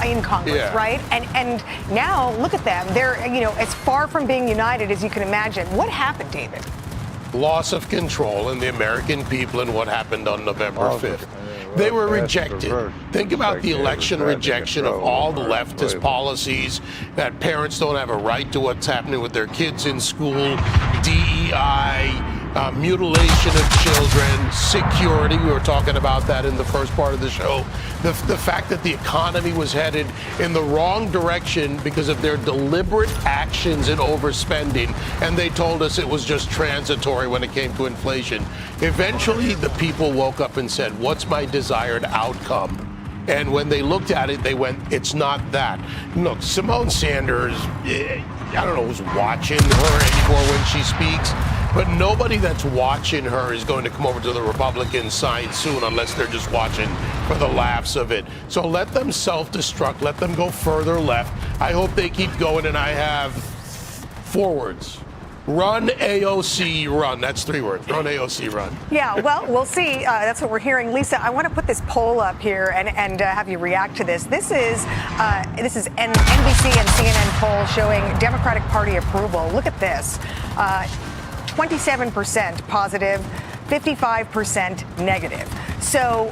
in Congress, right? And now look at them. They're, as far from being united as you can imagine. What happened, David? Loss of control in the American people and what happened on November 5th. They were rejected. Think about the election rejection of all the leftist policies, that parents don't have a right to what's happening with their kids in school, DEI, mutilation of children, security. We were talking about that in the first part of the show. The fact that the economy was headed in the wrong direction because of their deliberate actions and overspending, and they told us it was just transitory when it came to inflation. Eventually, the people woke up and said, what's my desired outcome? And when they looked at it, they went, it's not that. Look, Simone Sanders, I don't know who's watching her anymore when she speaks, but nobody that's watching her is going to come over to the Republican side soon unless they're just watching for the laughs of it. So let them self-destruct, let them go further left. I hope they keep going, and I have 4 words. Run, AOC, run. That's 3 words. Run, AOC, run. Yeah, well, we'll see. That's what we're hearing. Lisa, I want to put this poll up here and have you react to this. This is NBC and CNN poll showing Democratic Party approval. Look at this. 27% positive, 55% negative. So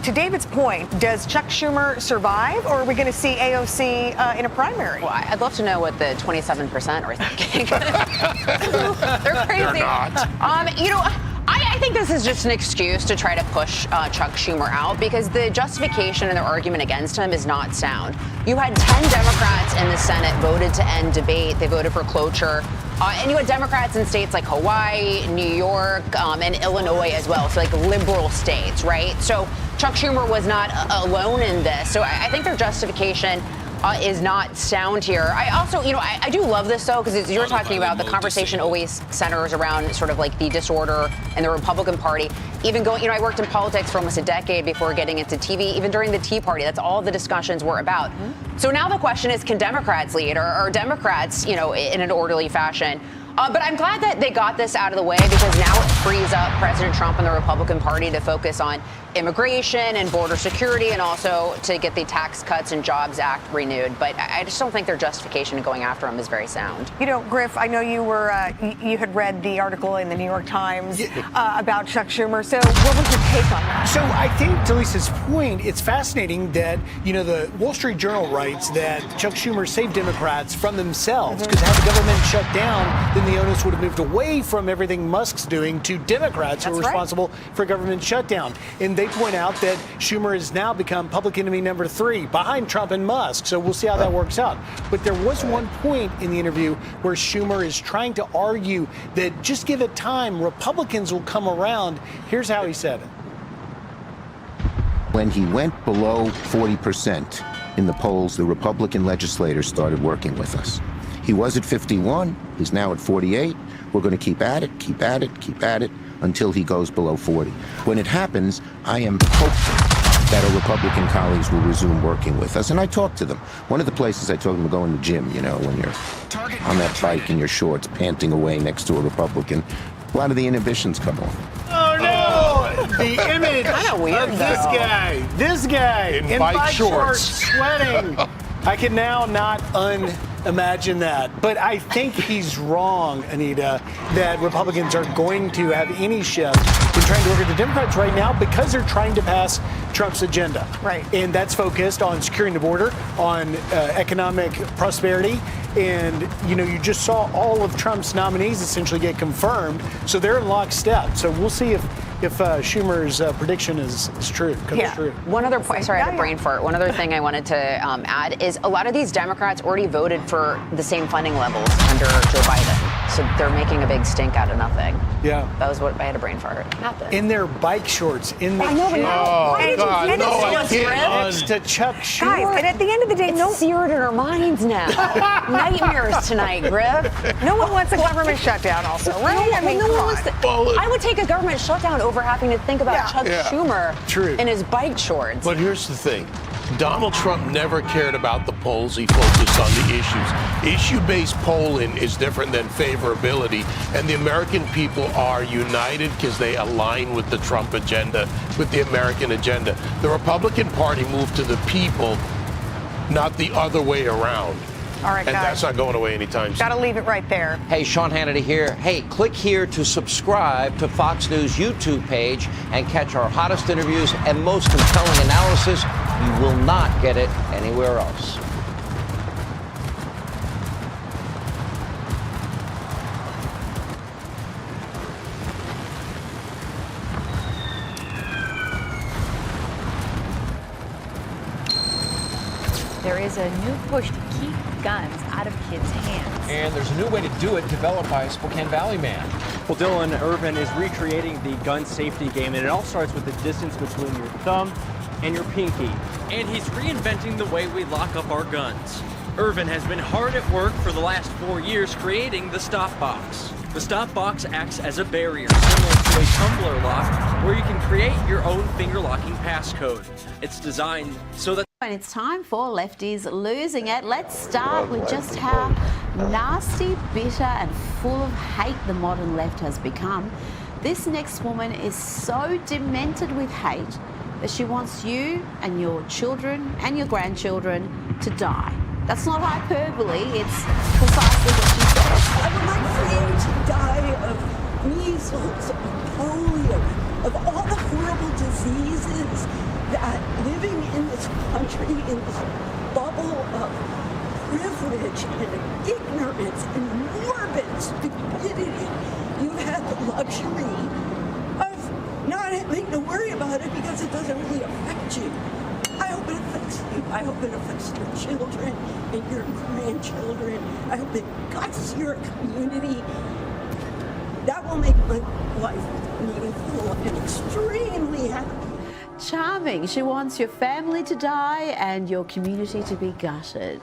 to David's point, does Chuck Schumer survive, or are we going to see AOC in a primary? Well, I'd love to know what the 27% are thinking. They're crazy. They're not. I think this is just an excuse to try to push Chuck Schumer out, because the justification and their argument against him is not sound. You had 10 Democrats in the Senate voted to end debate. They voted for cloture. And you had Democrats in states like Hawaii, New York, and Illinois as well, so like liberal states, right? So Chuck Schumer was not alone in this. So I think their justification is not sound here. I also, I do love this, though, because you're talking about the conversation always centers around sort of like the disorder in the Republican Party. Even going, I worked in politics for almost a decade before getting into TV. Even during the Tea Party, that's all the discussions were about. So now the question is, can Democrats lead, or are Democrats, in an orderly fashion? But I'm glad that they got this out of the way, because now it frees up President Trump and the Republican Party to focus on immigration and border security, and also to get the Tax Cuts and Jobs Act renewed. But I just don't think their justification in going after him is very sound. Griff, I know you were you had read the article in the New York Times about Chuck Schumer. So what was your take on that? So I think, to Lisa's point, it's fascinating that, the Wall Street Journal writes that Chuck Schumer saved Democrats from themselves, because had the government shut down, then the onus would have moved away from everything Musk's doing to Democrats who are responsible for government shutdown. And they point out that Schumer has now become public enemy number 3 behind Trump and Musk. So we'll see how that works out. But there was one point in the interview where Schumer is trying to argue that just give it time, Republicans will come around. Here's how he said it. When he went below 40% in the polls, the Republican legislators started working with us. He was at 51, he's now at 48. We're going to keep at it, keep at it, keep at it until he goes below 40. When it happens, I am hopeful that our Republican colleagues will resume working with us. And I talk to them. One of the places I told them to go in the gym, when you're on that bike in your shorts, panting away next to a Republican, a lot of the inhibitions come off. Oh, no! The image weird, of this guy in bike shorts, sweating. I can now not Imagine that. But I think he's wrong, Anita, that Republicans are going to have any shift in trying to work with the Democrats right now because they're trying to pass Trump's agenda. Right. And that's focused on securing the border, on economic prosperity. And, you just saw all of Trump's nominees essentially get confirmed. So they're in lockstep. So we'll see if Schumer's prediction is true, comes true. One other point, sorry, I had a brain fart. One other thing I wanted to add is a lot of these Democrats already voted for the same funding levels under Joe Biden. So they're making a big stink out of nothing. Yeah. That was what I had a brain fart. In their bike shorts, in the I know, but oh, God, no, I can't. Next to Chuck Schumer. Guys, and at the end of the day, it's seared in our minds now. Nightmares tonight, Griff. No one wants a government shutdown also, right? I mean, no come one on. wants to, I would take a government shutdown over having to think about Chuck Schumer in his bike shorts. But here's the thing. Donald Trump never cared about the polls. He focused on the issues. Issue-based polling is different than favorability, and the American people are united because they align with the Trump agenda, with the American agenda. The Republican Party moved to the people, not the other way around. All right, and guys. that's not going away anytime soon. Got to leave it right there. Hey, Sean Hannity here. Hey, click here to subscribe to Fox News YouTube page and catch our hottest interviews and most compelling analysis. You will not get it anywhere else. There is a new push to keep guns out of kids' hands. And there's a new way to do it developed by a Spokane Valley man. Well, Dylan, Irvin is recreating the gun safety game, and it all starts with the distance between your thumb and your pinky. And he's reinventing the way we lock up our guns. Irvin has been hard at work for the last 4 years creating the stop box. The stop box acts as a barrier similar to a tumbler lock where you can create your own finger locking passcode. It's designed so that And it's time for Lefties Losing It. Let's start with just how nasty, bitter and full of hate the modern left has become. This next woman is so demented with hate that she wants you and your children and your grandchildren to die. That's not hyperbole, it's precisely what she says. I would like for you to die of measles, of polio, of all the horrible diseases that living in this country, in this bubble of privilege and ignorance and morbid stupidity, you've had the luxury of not having to worry about it because it doesn't really affect you. I hope it affects you. I hope it affects your children and your grandchildren. I hope it guts your community. That will make my life meaningful and extremely happy. Charming. She wants your family to die and your community to be gutted.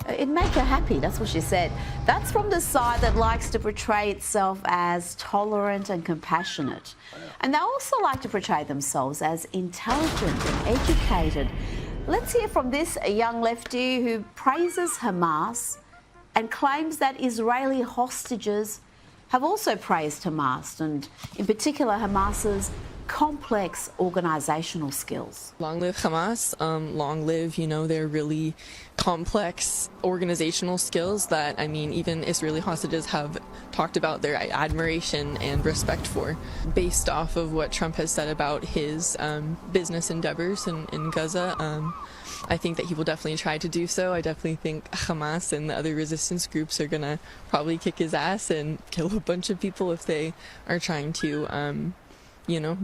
It'd make her happy, that's what she said. That's from the side that likes to portray itself as tolerant and compassionate. And they also like to portray themselves as intelligent and educated. Let's hear from this young lefty who praises Hamas and claims that Israeli hostages have also praised Hamas, and in particular Hamas's complex organizational skills. Long live Hamas, long live, their really complex organizational skills that, even Israeli hostages have talked about their admiration and respect for. Based off of what Trump has said about his business endeavors in Gaza, I think that he will definitely try to do so. I definitely think Hamas and the other resistance groups are going to probably kick his ass and kill a bunch of people if they are trying to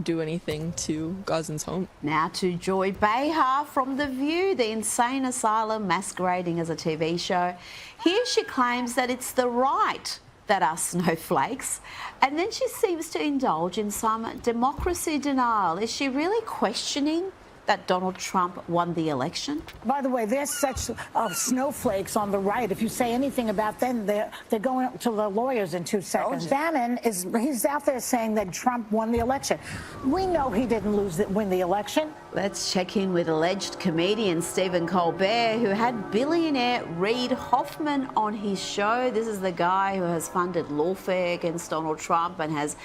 do anything to Gazans' home. Now to Joy Behar from The View, the insane asylum masquerading as a TV show. Here she claims that it's the right that are snowflakes, and then she seems to indulge in some democracy denial. Is she really questioning that Donald Trump won the election? By the way, there's such snowflakes on the right. If you say anything about them, they're going to the lawyers in 2 seconds. Bannon he's out there saying that Trump won the election. We know he didn't win the election. Let's check in with alleged comedian Stephen Colbert, who had billionaire Reid Hoffman on his show. This is the guy who has funded lawfare against Donald Trump and has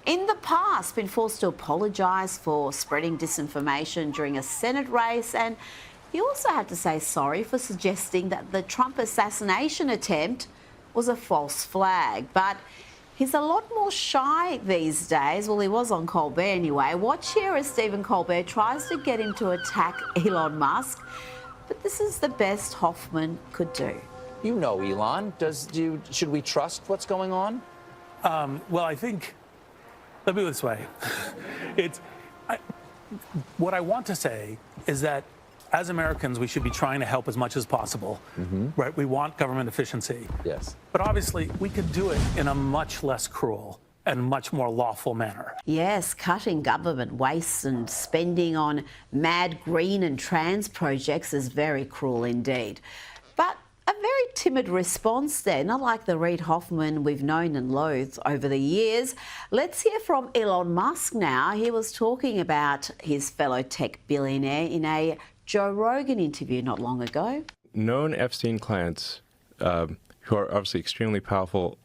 in the past been forced to apologise for spreading disinformation during a Senate race. And He also had to say sorry for suggesting that the Trump assassination attempt was a false flag. But he's a lot more shy these days. Well, he was on Colbert anyway. Watch here as Stephen Colbert tries to get him to attack Elon Musk. But this is the best Hoffman could do. You know Elon. Should we trust what's going on? Well, I think, let me put it this way. What I want to say is that as Americans, we should be trying to help as much as possible, right? We want government efficiency. Yes. But obviously, we could do it in a much less cruel and much more lawful manner. Yes, cutting government waste and spending on mad green and trans projects is very cruel indeed. But a very timid response there, not like the Reid Hoffman we've known and loathed over the years. Let's hear from Elon Musk now. He was talking about his fellow tech billionaire in a Joe Rogan interview not long ago. Known Epstein clients who are obviously extremely powerful,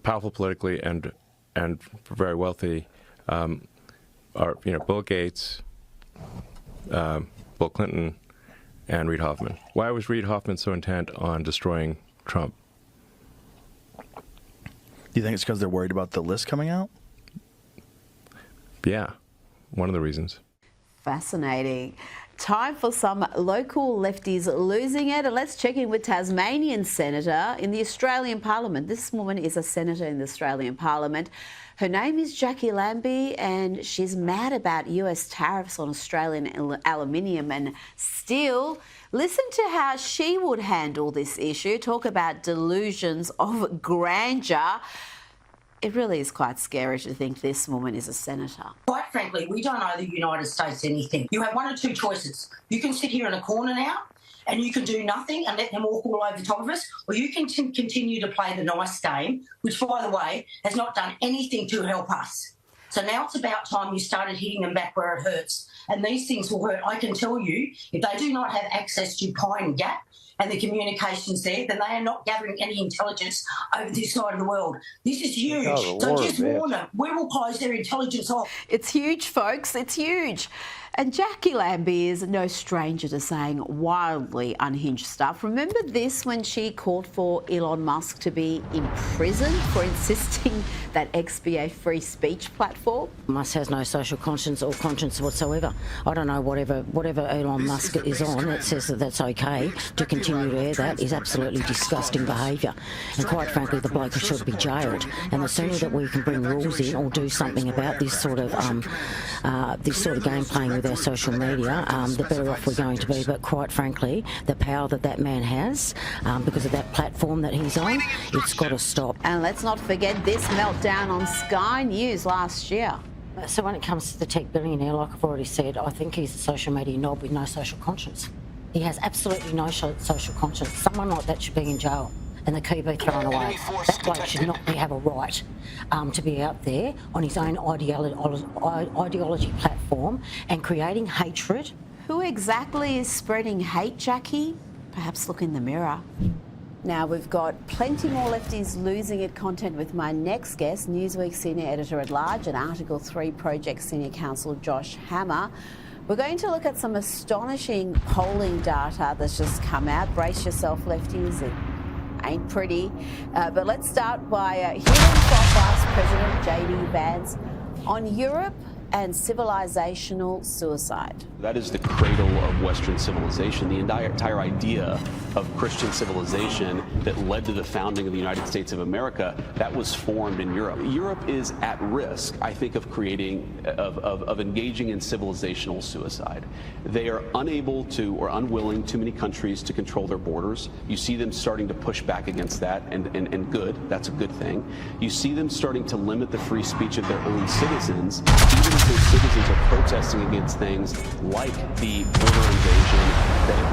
powerful politically and very wealthy, are Bill Gates, Bill Clinton, and Reid Hoffman. Why was Reid Hoffman so intent on destroying Trump? Do you think it's because they're worried about the list coming out? Yeah, one of the reasons. Fascinating. Time for some local lefties losing it. And let's check in with Tasmanian Senator in the Australian Parliament. This woman is a senator in the Australian Parliament. Her name is Jackie Lambie, and she's mad about US tariffs on Australian aluminium and steel. Listen to how she would handle this issue. Talk about delusions of grandeur. It really is quite scary to think this woman is a senator. Quite frankly, we don't owe the United States anything. You have one or two choices. You can sit here in a corner now and you can do nothing and let them walk all over the top of us, or you can continue to play the nice game, which, by the way, has not done anything to help us. So now it's about time you started hitting them back where it hurts. And these things will hurt. I can tell you, if they do not have access to Pine Gap and the communications there, then they are not gathering any intelligence over this side of the world. This is huge. So just warn them. We will close their intelligence off. It's huge, folks. It's huge. And Jackie Lambie is no stranger to saying wildly unhinged stuff. Remember this when she called for Elon Musk to be imprisoned for insisting that X be a free speech platform? Musk has no social conscience or conscience whatsoever. I don't know, whatever Elon Musk is on that says that that's okay to continue to air that is absolutely disgusting behaviour. And quite frankly, the bloke should be jailed. And the sooner that we can bring rules in or do something about this sort of game playing with our social media, the better off we're going to be. But quite frankly, the power that man has, because of that platform that he's on, it's got to stop. And let's not forget this meltdown on Sky News last year. So when it comes to the tech billionaire, like I've already said, I think he's a social media knob with no social conscience. He has absolutely no social conscience. Someone like that should be in jail and the key be thrown away. That bloke should not have a right to be out there on his own ideology platform and creating hatred. Who exactly is spreading hate, Jackie? Perhaps look in the mirror. Now, we've got plenty more lefties losing it content with my next guest, Newsweek Senior Editor-at-Large and Article 3 Project Senior Counsel Josh Hammer. We're going to look at some astonishing polling data that's just come out. Brace yourself, lefties. It ain't pretty. But let's start by hearing from Vice President J.D. Vance on Europe and civilizational suicide. That is the cradle of Western civilization. The entire idea of Christian civilization that led to the founding of the United States of America, that was formed in Europe. Europe is at risk, I think, of engaging in civilizational suicide. They are unable to, or unwilling, too many countries to control their borders. You see them starting to push back against that, and good, that's a good thing. You see them starting to limit the free speech of their own citizens, even as those citizens are protesting against things like the border invasion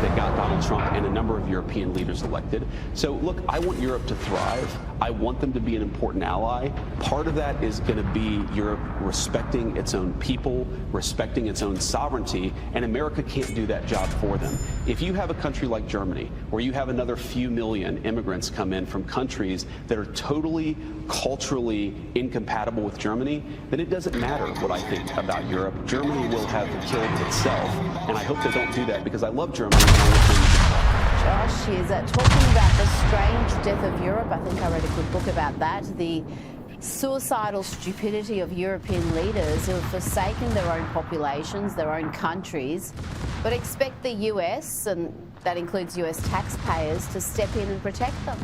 that got Donald Trump and a number of European leaders elected. So look, I want Europe to thrive. I want them to be an important ally. Part of that is going to be Europe respecting its own people, respecting its own sovereignty, and America can't do that job for them. If you have a country like Germany, where you have another few million immigrants come in from countries that are totally culturally incompatible with Germany, then it doesn't matter what I think about Europe. Germany will have killed itself, and I hope they don't do that because I love Germany. Josh is talking about the strange death of Europe. I think I read a good book about that. The suicidal stupidity of European leaders who have forsaken their own populations, their own countries, but expect the US, and that includes US taxpayers, to step in and protect them.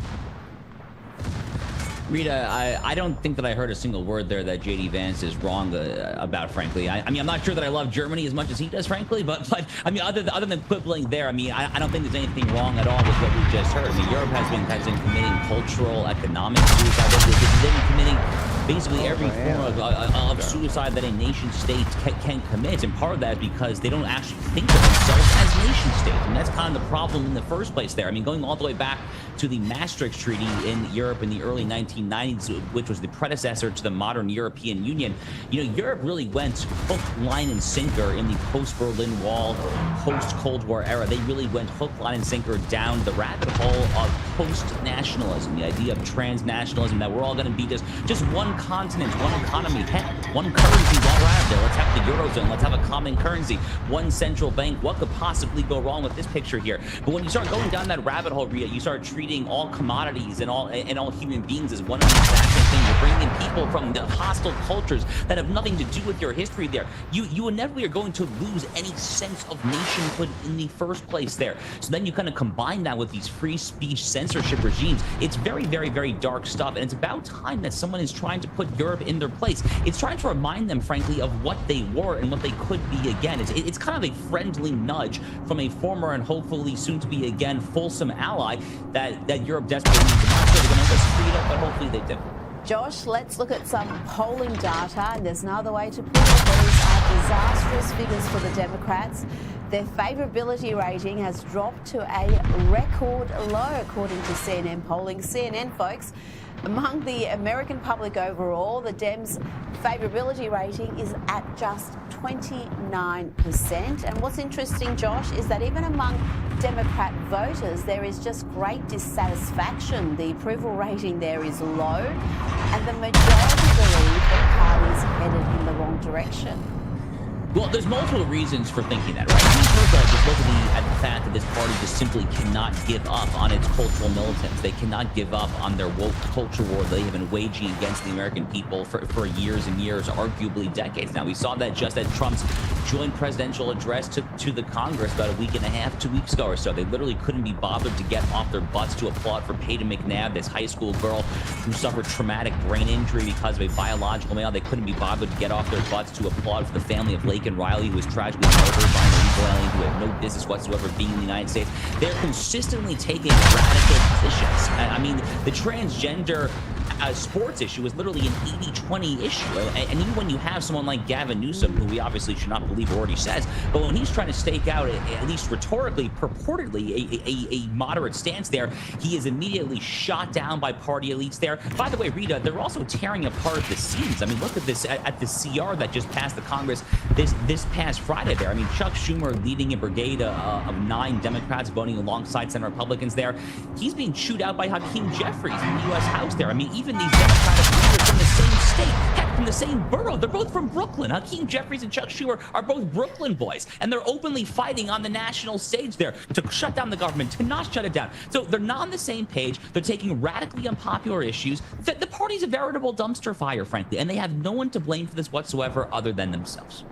Rita, I don't think that I heard a single word there that J.D. Vance is wrong about, frankly. I mean, I'm not sure that I love Germany as much as he does, frankly, but I mean, other than quibbling there, I mean, I don't think there's anything wrong at all with what we just heard. I mean, Europe has been committing cultural, economic suicide. They've been committing basically every form of suicide that a nation state can commit, and part of that is because they don't actually think of themselves as nation states, and that's kind of the problem in the first place there. I mean, going all the way back to the Maastricht Treaty in Europe in the early 1990s, which was the predecessor to the modern European Union, you know, Europe really went hook, line, and sinker in the post-Berlin Wall, post-Cold War era. They really went hook, line, and sinker down the rabbit hole of post-nationalism, the idea of transnationalism, that we're all going to be just one continent, one economy, heck, one currency while we're out there. Let's have the Eurozone, let's have a common currency, one central bank. What could possibly go wrong with this picture here? But when you start going down that rabbit hole, Rhea, you start treating all commodities and all human beings as one and the exact same thing. You're bringing in people from the hostile cultures that have nothing to do with your history there. You inevitably are going to lose any sense of nationhood in the first place there. So then you kind of combine that with these free speech censorship regimes. It's very, very, very dark stuff, and it's about time that someone is trying to put Europe in their place. It's trying to remind them, frankly, of what they were and what they could be again. It's kind of a friendly nudge from a former and hopefully soon to be again fulsome ally that Europe desperately needs. I'm not sure they're going to listen to it, but hopefully they do. Josh, let's look at some polling data, and there's no other way to put it. These are disastrous figures for the Democrats. Their favourability rating has dropped to a record low, according to CNN polling. CNN, folks, among the American public overall, the Dems' favourability rating is at just 29%. And what's interesting, Josh, is that even among Democrat voters, there is just great dissatisfaction. The approval rating there is low, and the majority believe the party's headed in the wrong direction. Well, there's multiple reasons for thinking that, right? I mean, first of all, just look at the fact that this party just simply cannot give up on its cultural militants. They cannot give up on their woke culture war they have been waging against the American people for years and years, arguably decades now. We saw that just at Trump's joint presidential address to the Congress about a week and a half, 2 weeks ago or so. They literally couldn't be bothered to get off their butts to applaud for Peyton McNabb, this high school girl who suffered traumatic brain injury because of a biological male. They couldn't be bothered to get off their butts to applaud for the family of Laken Riley, who was tragically murdered by an illegal alien who had no business whatsoever being in the United States. They're consistently taking radical positions. I mean, the transgender sports issue is literally an 80-20 issue. And even when you have someone like Gavin Newsom, who we obviously should not believe what he says, but when he's trying to stake out, at least rhetorically, purportedly, a moderate stance there, he is immediately shot down by party elites there. By the way, Rita, they're also tearing apart the scenes. I mean, look at this, at the CR that just passed the Congress this past Friday there. I mean, Chuck Schumer leading a brigade of 9 Democrats voting alongside Senate Republicans there. He's being chewed out by Hakeem Jeffries in the U.S. House there. I mean, even these Democratic leaders from the same state, heck, from the same borough, they're both from Brooklyn. Hakeem Jeffries and Chuck Schumer are both Brooklyn boys, and they're openly fighting on the national stage there to shut down the government, to not shut it down. So they're not on the same page. They're taking radically unpopular issues. The party's a veritable dumpster fire, frankly, and they have no one to blame for this whatsoever other than themselves.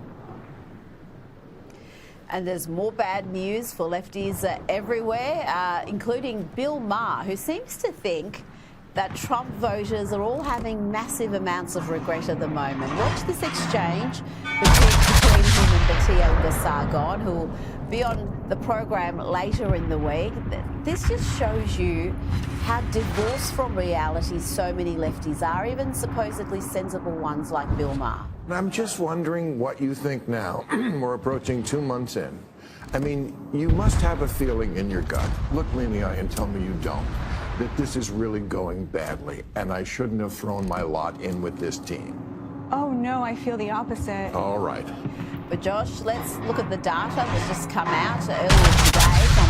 And there's more bad news for lefties everywhere, including Bill Maher, who seems to think that Trump voters are all having massive amounts of regret at the moment. Watch this exchange between him and Batia Sargon, who will be on the program later in the week. This just shows you how divorced from reality so many lefties are, even supposedly sensible ones like Bill Maher. I'm just wondering what you think now. We're approaching 2 months in. I mean, you must have a feeling in your gut. Look me in the eye and tell me you don't. that this is really going badly and I shouldn't have thrown my lot in with this team? Oh, no, I feel the opposite. All right. But Josh, let's look at the data that's just come out earlier today from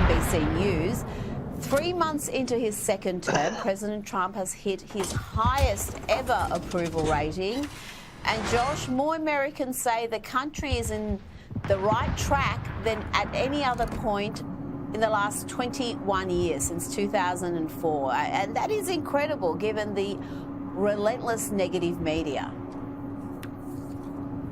NBC News. 3 months into his second term, President Trump has hit his highest ever approval rating. And Josh, more Americans say the country is in the right track than at any other point in the last 21 years, since 2004. And that is incredible given the relentless negative media.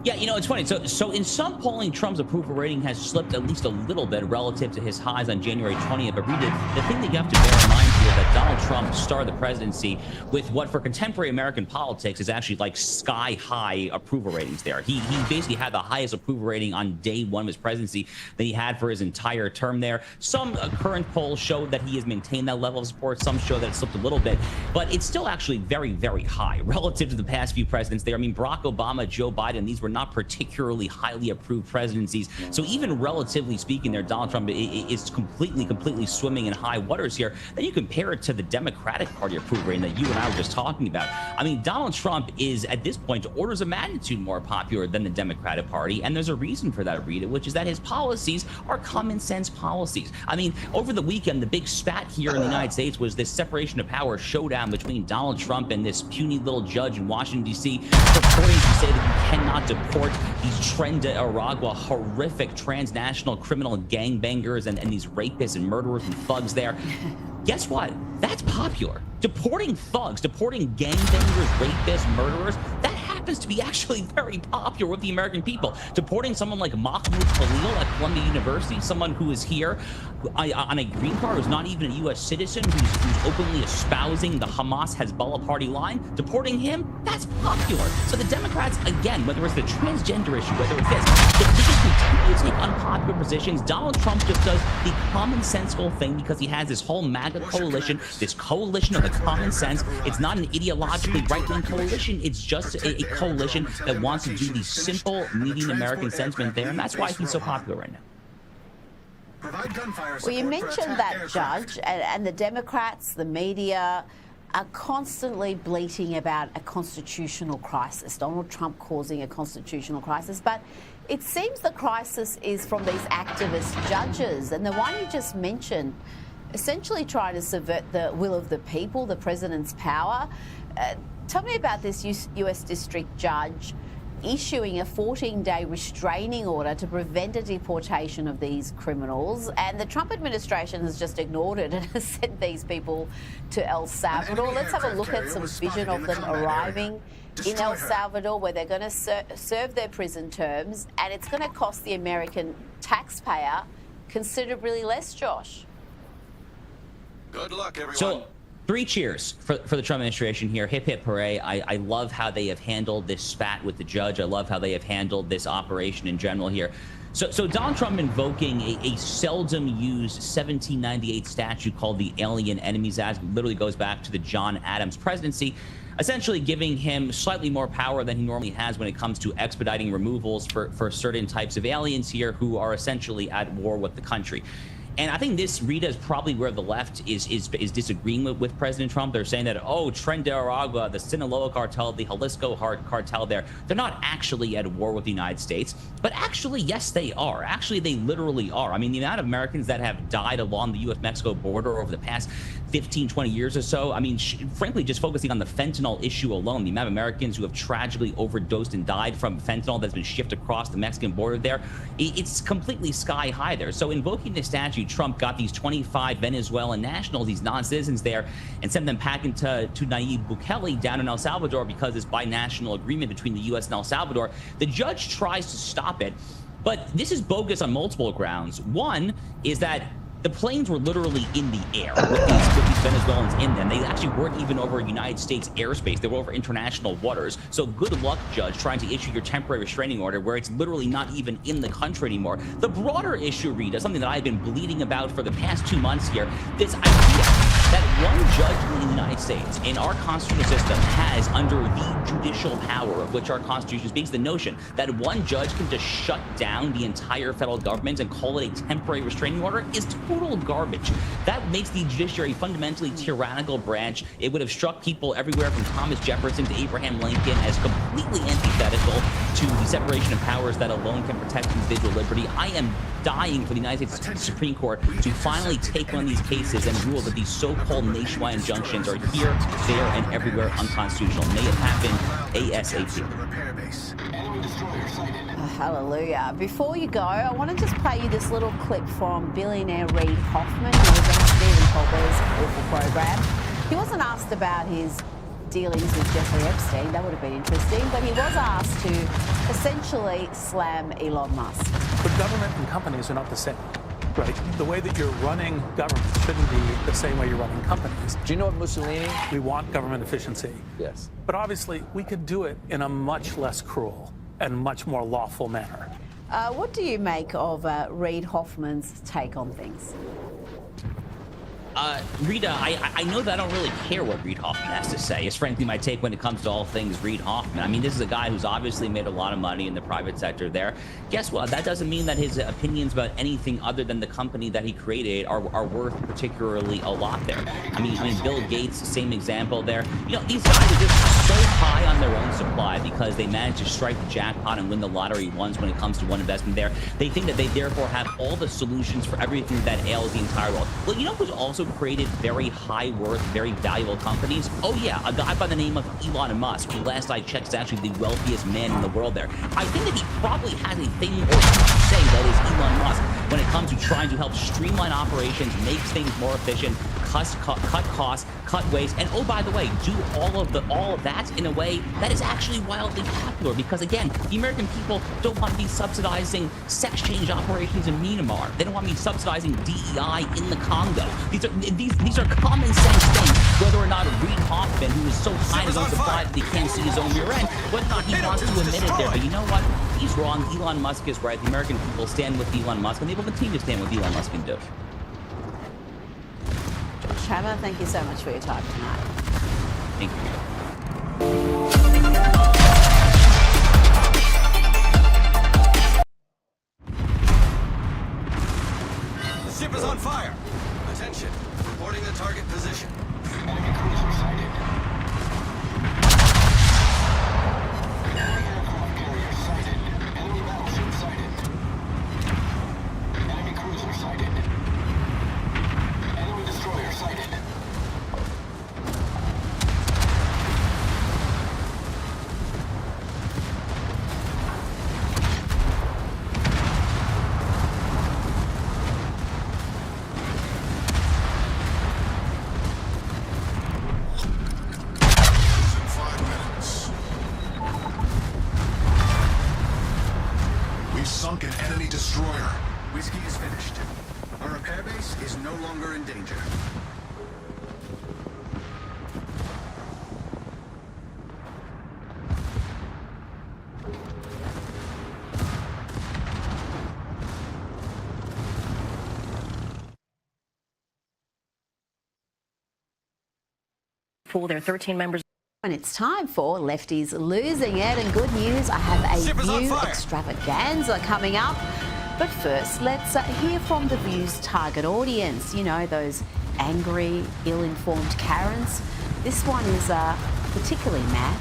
Yeah, you know, it's funny. So in some polling, Trump's approval rating has slipped at least a little bit relative to his highs on January 20th. But Rita, the thing that you have to bear in mind here that Donald Trump started the presidency with what for contemporary American politics is actually like sky-high approval ratings there. He basically had the highest approval rating on day one of his presidency that he had for his entire term there. Some current polls show that he has maintained that level of support. Some show that it slipped a little bit. But it's still actually very, very high relative to the past few presidents there. I mean, Barack Obama, Joe Biden, these were not particularly highly approved presidencies. So even relatively speaking there, Donald Trump is completely swimming in high waters here. Then you compare it to the Democratic Party approval rating that you and I were just talking about. I mean, Donald Trump is at this point orders of magnitude more popular than the Democratic Party. And there's a reason for that, Rita, which is that his policies are common sense policies. I mean, over the weekend, the big spat here in the United States was this separation of power showdown between Donald Trump and this puny little judge in Washington, D.C., purporting to say that you cannot deport these Tren de Aragua horrific transnational criminal gangbangers and these rapists and murderers and thugs there. Guess what? That's popular. Deporting thugs, deporting gangbangers, rapists, murderers, that happens to be actually very popular with the American people. Deporting someone like Mahmoud Khalil at Columbia University, someone who is here on a green card, who's not even a U.S. citizen, who's openly espousing the Hamas-Hezbollah party line, deporting him, that's popular. So the Democrats, again, whether it's the transgender issue, whether it's this, they just continue to take unpopular positions. Donald Trump just does the commonsensical thing because he has this whole MAGA coalition, this coalition of the common sense. It's not an ideologically right-wing coalition. It's just a coalition that wants to do the simple, median American sentiment there, and that's why he's so popular right now. Well, you mentioned that, Judge, and the Democrats, the media, are constantly bleating about a constitutional crisis. Donald Trump causing a constitutional crisis, but it seems the crisis is from these activist judges, and the one you just mentioned essentially trying to subvert the will of the people, the president's power. Tell me about this U.S. District Judge issuing a 14-day restraining order to prevent a deportation of these criminals, and the Trump administration has just ignored it and has sent these people to El Salvador. Let's have a look at some vision of them arriving in El Salvador, where they're going to serve their prison terms, and it's going to cost the American taxpayer considerably less, Josh. Good luck, everyone. So, 3 cheers for the Trump administration here. Hip, hip, hooray. I love how they have handled this spat with the judge. I love how they have handled this operation in general here. So Donald Trump invoking a seldom used 1798 statute called the Alien Enemies Act, literally goes back to the John Adams presidency, essentially giving him slightly more power than he normally has when it comes to expediting removals for certain types of aliens here who are essentially at war with the country. And I think this, Rita, is probably where the left is disagreeing with President Trump. They're saying that, oh, Tren de Aragua, the Sinaloa cartel, the Jalisco cartel there, they're not actually at war with the United States. But actually, yes, they are. Actually, they literally are. I mean, the amount of Americans that have died along the U.S.-Mexico border over the past 15, 20 years or so, I mean, frankly, just focusing on the fentanyl issue alone, the amount of Americans who have tragically overdosed and died from fentanyl that's been shipped across the Mexican border there, it's completely sky high there. So invoking this statute, Trump got these 25 Venezuelan nationals, these non-citizens there, and sent them packing to Nayib Bukele down in El Salvador because this binational agreement between the U.S. and El Salvador. The judge tries to stop it, but this is bogus on multiple grounds. One is that the planes were literally in the air with these Venezuelans in them. They actually weren't even over United States airspace. They were over international waters. So good luck, Judge, trying to issue your temporary restraining order where it's literally not even in the country anymore. The broader issue, Rita, something that I've been bleeding about for the past 2 months here, this idea that one judge in the United States in our constitutional system has, under the judicial power of which our Constitution speaks, the notion that one judge can just shut down the entire federal government and call it a temporary restraining order is total garbage. That makes the judiciary fundamentally tyrannical branch. It would have struck people everywhere from Thomas Jefferson to Abraham Lincoln as completely antithetical to the separation of powers that alone can protect individual liberty. I am dying for the United States Supreme Court to finally take on these cases and rule that these so-called nationwide injunctions are here, there, and everywhere unconstitutional. May it happen ASAP. Hallelujah. Before you go, I want to just play you this little clip from billionaire Reid Hoffman, who was on Stephen Colbert's awful program. He wasn't asked about his dealings with Jeffrey Epstein. That would have been interesting. But he was asked to essentially slam Elon Musk. But government and companies are not the same. Right. The way that you're running government shouldn't be the same way you're running companies. Do you know what Mussolini? We want government efficiency. Yes. But obviously, we could do it in a much less cruel and much more lawful manner. What do you make of Reid Hoffman's take on things? Rita, I know that I don't really care what Reid Hoffman has to say. It's frankly my take when it comes to all things Reid Hoffman. I mean, this is a guy who's obviously made a lot of money in the private sector there. Guess what? That doesn't mean that his opinions about anything other than the company that he created are worth particularly a lot there. I mean, Bill Gates, same example there. You know, these guys are just so high on their own supply because they managed to strike the jackpot and win the lottery once when it comes to one investment there. They think that they therefore have all the solutions for everything that ails the entire world. Well, you know who's also created very high worth, very valuable companies? Oh yeah, a guy by the name of Elon Musk, who last I checked is actually the wealthiest man in the world there. I think that he probably has a thing or two to say, that is Elon Musk, when it comes to trying to help streamline operations, make things more efficient, cut costs, cut waste, and oh, by the way, do all of that in a way that is actually wildly popular, because again, the American people don't want to be subsidizing sex change operations in Myanmar. They don't want to be subsidizing DEI in the Congo. These are common sense things, whether or not Reid Hoffman, who is so high in his own supply that he can't see his own rear end, whether or not he wants to admit it there. But you know what? He's wrong. Elon Musk is right. The American people stand with Elon Musk, and they will continue to stand with Elon Musk and Doge. Trevor, thank you so much for your time tonight. Thank you. The ship is on fire. Attention. Reporting the target position. Enemy cruiser sighted. Enemy aircraft carrier sighted. Enemy battleship sighted. Enemy cruiser sighted. Enemy destroyer sighted. Sunk an enemy destroyer. Whiskey is finished. Our repair base is no longer in danger. There are 13 members. And it's time for Lefties Losing It, and good news, I have a View extravaganza coming up. But first, let's hear from the View's target audience. You know, those angry, ill-informed Karens. This one is particularly mad.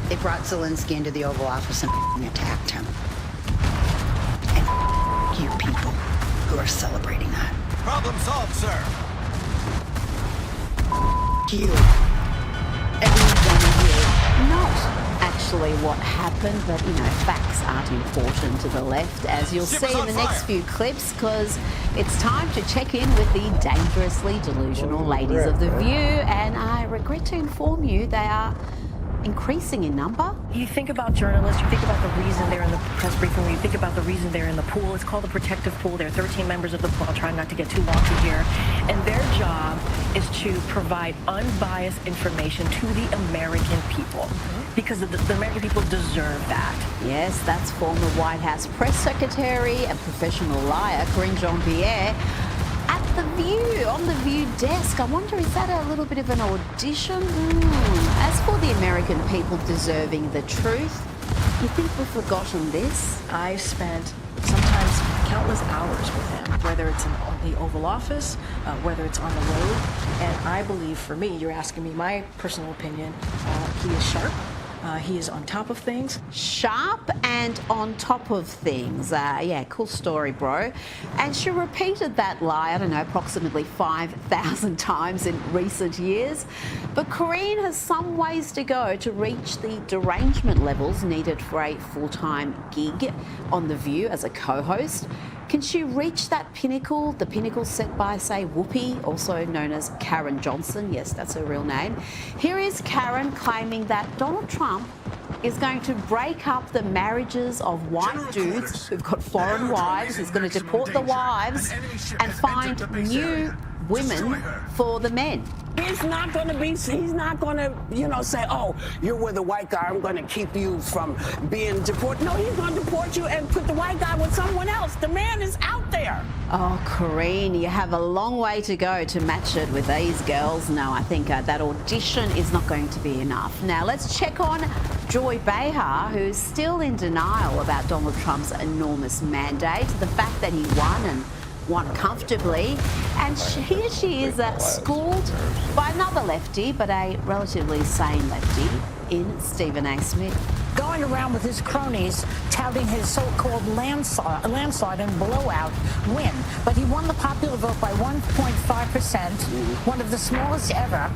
They brought Zelensky into the Oval Office and attacked him. And you people who are celebrating that. Problem solved, sir. You. Not actually what happened, but you know, facts aren't important to the left, as you'll see in the next few clips, because it's time to check in with the dangerously delusional ladies of The View, and I regret to inform you they are increasing in number. You think about journalists, you think about the reason they're in the press briefing, you think about the reason they're in the pool. It's called the protective pool. There are 13 members of the pool. I'll try not to get too wonky here. And their job is to provide unbiased information to the American people, because the American people deserve that. Yes, that's former White House press secretary and professional liar Karine Jean-Pierre at The View, on the View desk. I wonder, is that a little bit of an audition? As for the American people deserving the truth, you think we've forgotten this? I've spent sometimes countless hours with him, whether it's in the Oval Office, whether it's on the road, and I believe, for me, you're asking me my personal opinion, he is sharp. He is on top of things. Sharp and on top of things. Yeah, cool story, bro. And she repeated that lie, I don't know, approximately 5,000 times in recent years. But Corinne has some ways to go to reach the derangement levels needed for a full-time gig on The View as a co-host. Can she reach that pinnacle, the pinnacle set by, say, Whoopi, also known as Karen Johnson? Yes, that's her real name. Here is Karen claiming that Donald Trump is going to break up the marriages of white dudes who've got foreign wives. He's going to deport the wives and find new women for the men. He's not going to say, oh, you're with a white guy, I'm going to keep you from being deported. No, he's going to deport you and put the white guy with someone else. The man is out there. Oh, Corinne, you have a long way to go to match it with these girls. No, I think that audition is not going to be enough. Now, let's check on Joy Behar, who's still in denial about Donald Trump's enormous mandate, the fact that he won comfortably, and here she is schooled by another lefty, but a relatively sane lefty, in Stephen A. Smith. Going around with his cronies touting his so-called landslide and blowout win. But he won the popular vote by 1.5%, one of the smallest ever,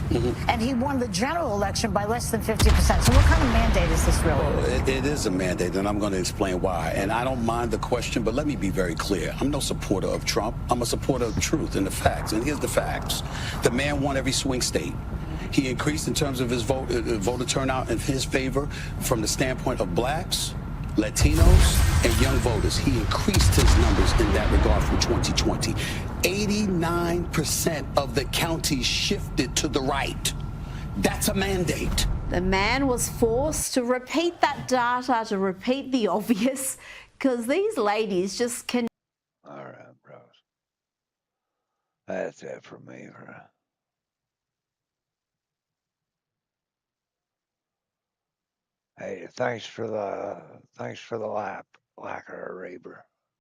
and he won the general election by less than 50%. So what kind of mandate is this really? Well, it is a mandate, and I'm going to explain why. And I don't mind the question, but let me be very clear. I'm no supporter of Trump. I'm a supporter of truth and the facts. And here's the facts. The man won every swing state. He increased in terms of his voter turnout in his favor from the standpoint of blacks, Latinos, and young voters. He increased his numbers in that regard from 2020. 89% of the counties shifted to the right. That's a mandate. The man was forced to repeat that data, to repeat the obvious, because these ladies just can. All right, bros. That's it for me, bro. Hey, thanks for the lap, Lacquer Reaper.